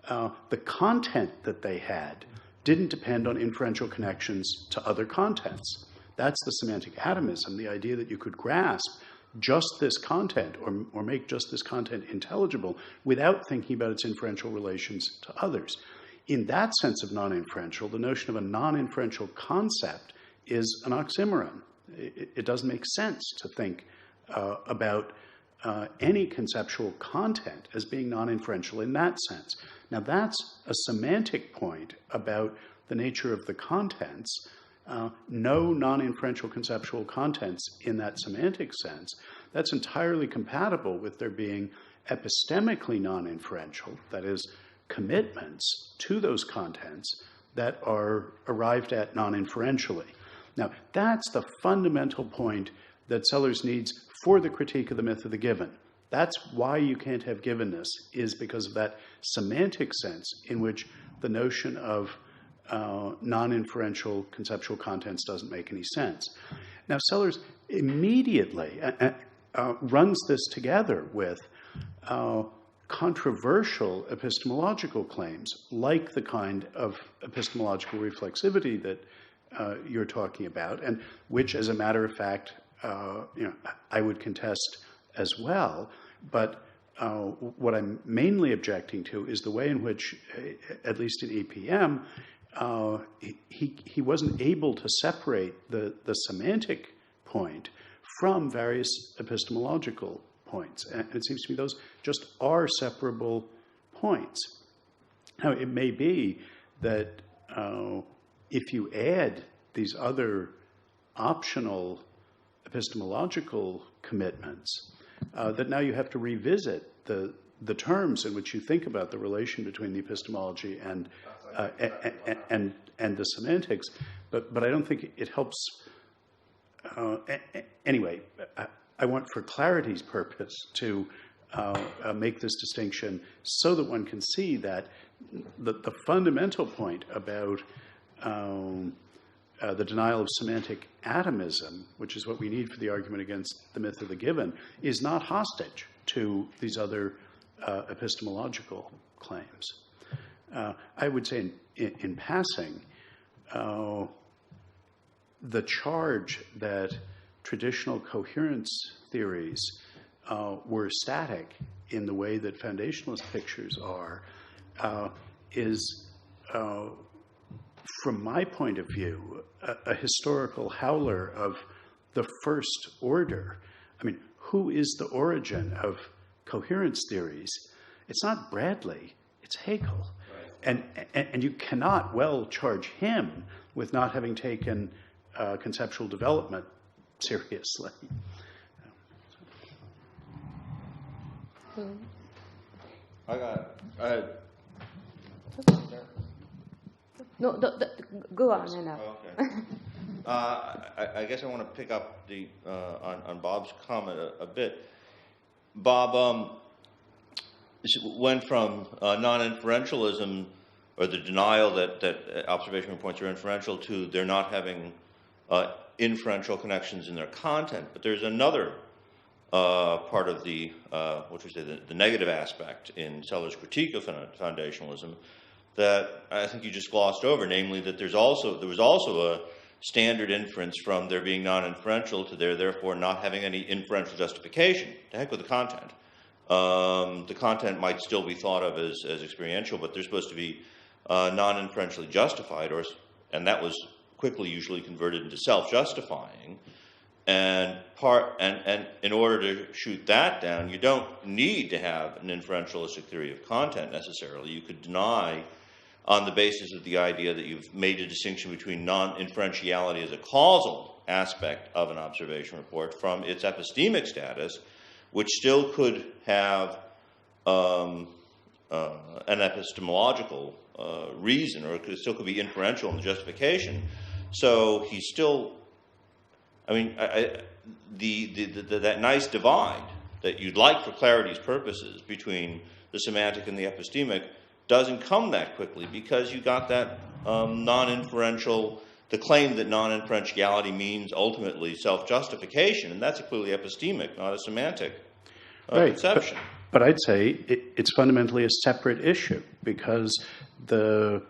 B: the content that they had didn't depend on inferential connections to other contents. That's the semantic atomism, the idea that you could grasp just this content or make just this content intelligible without thinking about its inferential relations to others. In that sense of non-inferential, the notion of a non-inferential concept is an oxymoron. It doesn't make sense to think about any conceptual content as being non-inferential in that sense. Now, that's a semantic point about the nature of the contents. No non-inferential conceptual contents in that semantic sense. That's entirely compatible with there being epistemically non-inferential, that is, commitments to those contents that are arrived at non-inferentially. Now, that's the fundamental point that Sellars needs for the critique of the myth of the given. That's why you can't have givenness, is because of that semantic sense in which the notion of non-inferential conceptual contents doesn't make any sense. Now, Sellars immediately runs this together with controversial epistemological claims, like the kind of epistemological reflexivity that you're talking about, and which, as a matter of fact, I would contest as well. But what I'm mainly objecting to is the way in which, at least in EPM, he wasn't able to separate the semantic point from various epistemological points. And it seems to me those just are separable points. Now, it may be that if you add these other optional epistemological commitments, that now you have to revisit the terms in which you think about the relation between the epistemology and the semantics. But I don't think it helps. Anyway, I want, for clarity's purpose, to make this distinction so that one can see that the fundamental point about the denial of semantic atomism, which is what we need for the argument against the myth of the given, is not hostage to these other epistemological claims. I would say in passing, the charge that traditional coherence theories were static in the way that foundationalist pictures are is, from my point of view, a historical howler of the first order. I mean, who is the origin of coherence theories? It's not Bradley, it's Hegel. Right. And you cannot well charge him with not having taken conceptual development seriously.
A: No, go on, Anna.
E: Okay. I guess I want to pick up on Bob's comment a bit. Bob went from non-inferentialism, or the denial that observation points are inferential, to their not having inferential connections in their content. But there's another part of the, what we say, the negative aspect in Sellars' critique of foundationalism that I think you just glossed over, namely that there was also a standard inference from there being non-inferential to there therefore not having any inferential justification. To heck with the content. The content might still be thought of as experiential, but they're supposed to be non-inferentially justified, and that was quickly usually converted into self-justifying. And in order to shoot that down, you don't need to have an inferentialistic theory of content necessarily. You could deny on the basis of the idea that you've made a distinction between non-inferentiality as a causal aspect of an observation report from its epistemic status, which still could have an epistemological reason, or it still could be inferential in the justification. So he's still, I mean, that nice divide that you'd like for clarity's purposes between the semantic and the epistemic doesn't come that quickly, because you got that non-inferential, the claim that non-inferentiality means ultimately self-justification, and that's a clearly epistemic, not a semantic conception.
B: But I'd say it's fundamentally a separate issue, because the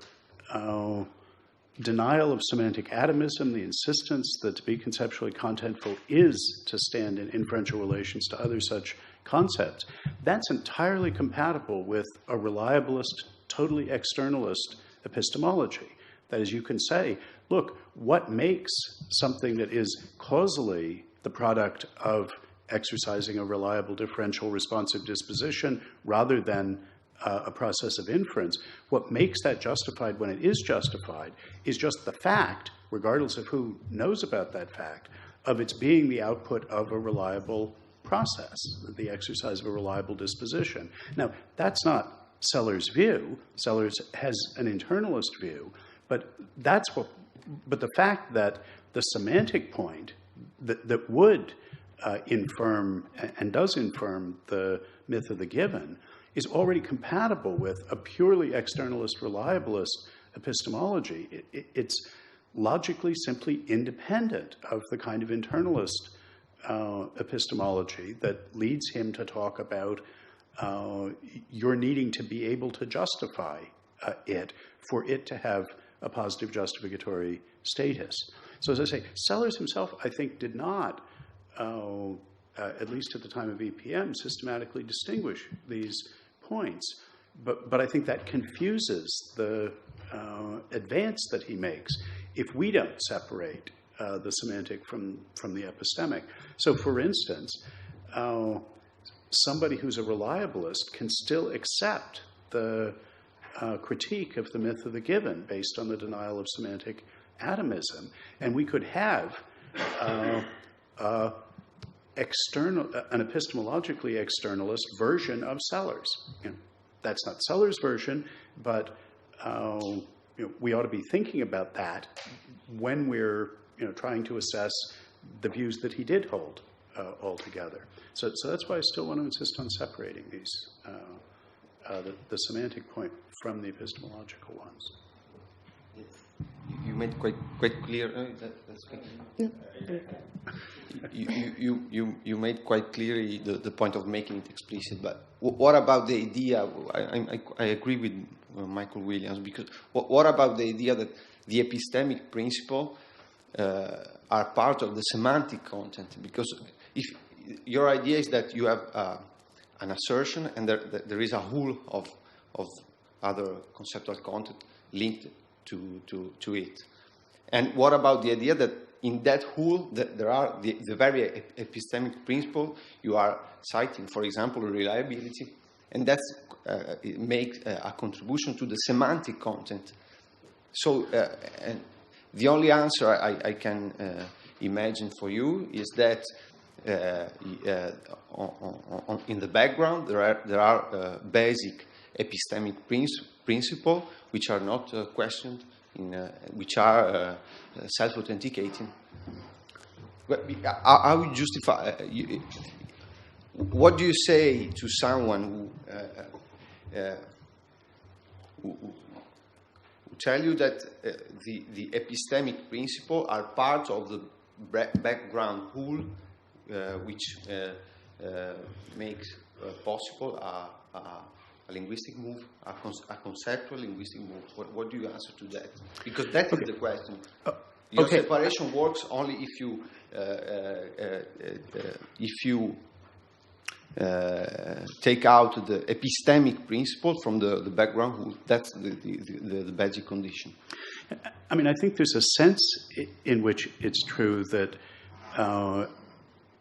B: denial of semantic atomism, the insistence that to be conceptually contentful is to stand in inferential relations to other such concepts, that's entirely compatible with a reliabilist, totally externalist epistemology. That is, you can say, look, what makes something that is causally the product of exercising a reliable differential responsive disposition rather than a process of inference, what makes that justified when it is justified is just the fact, regardless of who knows about that fact, of its being the output of a reliable process, the exercise of a reliable disposition. Now, that's not Sellars' view. Sellars has an internalist view, but the fact that the semantic point that would infirm and does infirm the myth of the given is already compatible with a purely externalist, reliabilist epistemology. It's logically simply independent of the kind of internalist epistemology that leads him to talk about your needing to be able to justify it for it to have a positive justificatory status. So as I say, Sellars himself, I think, did not, at least at the time of EPM, systematically distinguish these points. But I think that confuses the advance that he makes if we don't separate the semantic from the epistemic. So, for instance, somebody who's a reliabilist can still accept the critique of the myth of the given based on the denial of semantic atomism, and we could have an epistemologically externalist version of Sellars. That's not Sellars' version, but we ought to be thinking about that when we're trying to assess the views that he did hold altogether. So that's why I still want to insist on separating these, the semantic point from the epistemological ones.
F: You made quite clear. You made quite clearly the point of making it explicit. But what about the idea? I agree with Michael Williams, because what about the idea that the epistemic principle are part of the semantic content? Because if your idea is that you have an assertion and there is a whole of other conceptual content linked to it. And what about the idea that in that whole there are the very epistemic principle you are citing, for example, reliability, and that's it makes a contribution to the semantic content. So and the only answer I can imagine for you is that in the background there are basic epistemic principles which are not questioned, which are self-authenticating. I would justify. What do you say to someone who tell you that the epistemic principles are part of the background whole which makes possible a linguistic move, a conceptual linguistic move? What do you answer to that? Because that is the question. Your separation works only if you take out the epistemic principle from the background whole. That's the basic condition.
B: I mean, I think there's a sense in which it's true that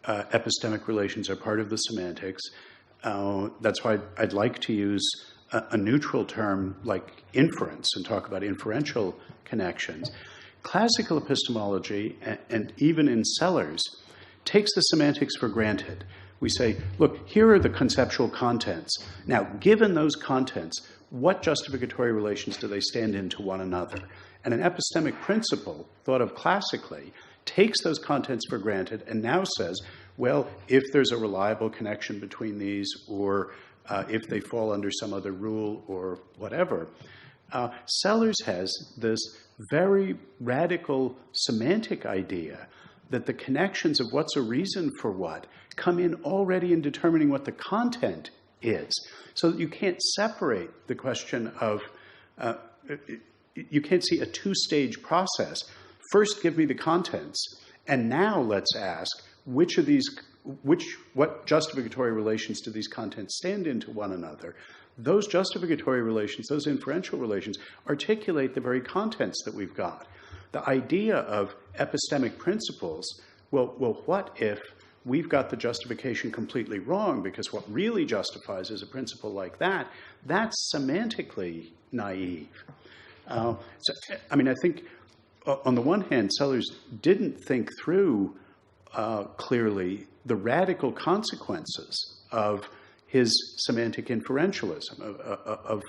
B: epistemic relations are part of the semantics. That's why I'd like to use a neutral term like inference and talk about inferential connections. Classical epistemology, and even in Sellars, takes the semantics for granted. We say, look, here are the conceptual contents. Now, given those contents, what justificatory relations do they stand into one another? And an epistemic principle, thought of classically, takes those contents for granted and now says, well, if there's a reliable connection between these, or if they fall under some other rule or whatever, Sellars has this very radical semantic idea that the connections of what's a reason for what come in already in determining what the content is. So that you can't separate the question of, you can't see a two-stage process. First, give me the contents, and now let's ask what justificatory relations do these contents stand into one another. Those justificatory relations, those inferential relations, articulate the very contents that we've got. The idea of epistemic principles, well, what if we've got the justification completely wrong, because what really justifies is a principle like that? That's semantically naive. I think on the one hand, Sellars didn't think through clearly the radical consequences of his semantic inferentialism, of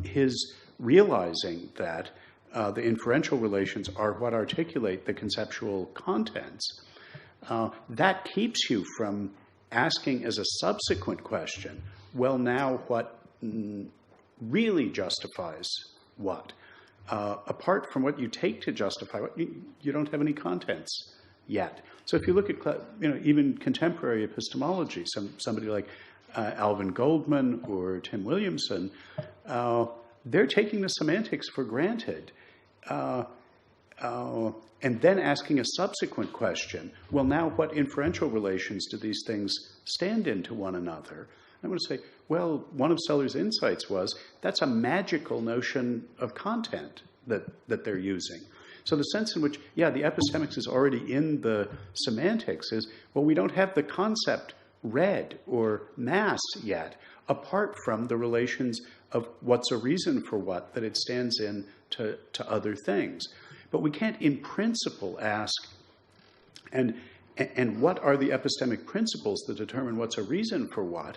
B: his realizing that the inferential relations are what articulate the conceptual contents. That keeps you from asking as a subsequent question, well, now what really justifies what? Apart from what you take to justify what, you don't have any contents yet. So if you look at even contemporary epistemology, somebody like Alvin Goldman or Tim Williamson, they're taking the semantics for granted and then asking a subsequent question, well, now what inferential relations do these things stand into one another? I want to say, well, one of Sellars' insights was that's a magical notion of content that they're using. So the sense in which, yeah, the epistemics is already in the semantics is, well, we don't have the concept red or mass yet, apart from the relations of what's a reason for what that it stands in to other things. But we can't in principle ask, and what are the epistemic principles that determine what's a reason for what?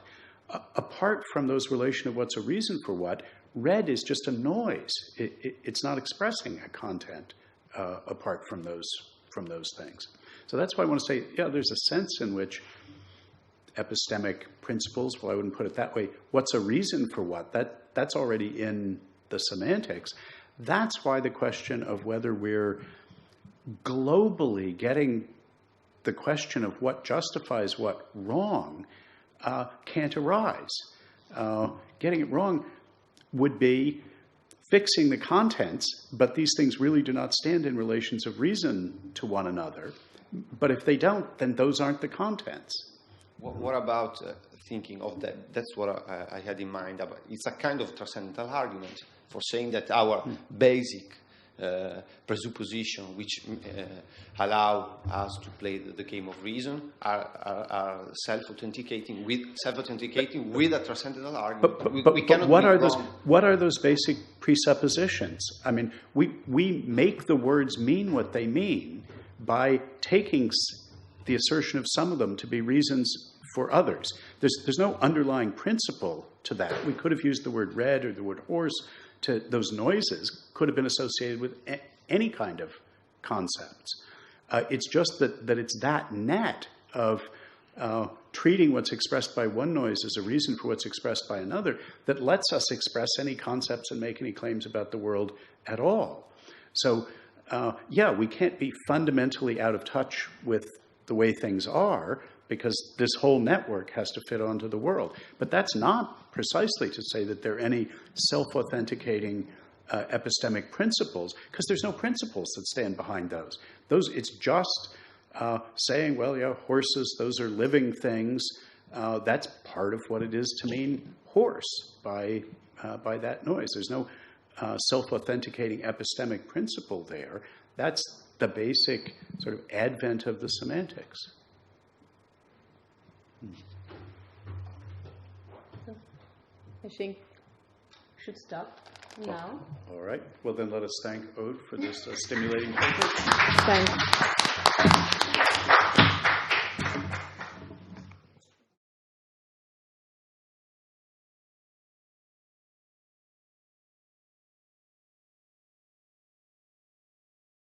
B: Apart from those relation of what's a reason for what, red is just a noise. It's not expressing a content apart from those things. So that's why I want to say, yeah, there's a sense in which epistemic principles, well, I wouldn't put it that way, what's a reason for what, that's already in the semantics. That's why the question of whether we're globally getting the question of what justifies what wrong can't arise. Getting it wrong would be fixing the contents, but these things really do not stand in relations of reason to one another. But if they don't, then those aren't the contents.
F: What about thinking of that? That's what I had in mind. It's a kind of transcendental argument for saying that our basic presupposition, which allow us to play the game of reason, are self-authenticating with a transcendental argument.
B: But what are those basic presuppositions? I mean, we make the words mean what they mean by taking the assertion of some of them to be reasons for others. There's no underlying principle to that. We could have used the word red or the word horse. To those noises could have been associated with any kind of concepts. It's just that it's that net of treating what's expressed by one noise as a reason for what's expressed by another that lets us express any concepts and make any claims about the world at all. So, yeah, we can't be fundamentally out of touch with the way things are because this whole network has to fit onto the world. But that's not precisely to say that there are any self-authenticating epistemic principles, because there's no principles that stand behind those. It's just saying, well, yeah, horses, those are living things. That's part of what it is to mean horse by that noise. There's no self-authenticating epistemic principle there. That's the basic sort of advent of the semantics.
A: I think we should stop now.
B: All right. Well, then let us thank Aude for this stimulating paper.
A: Thanks.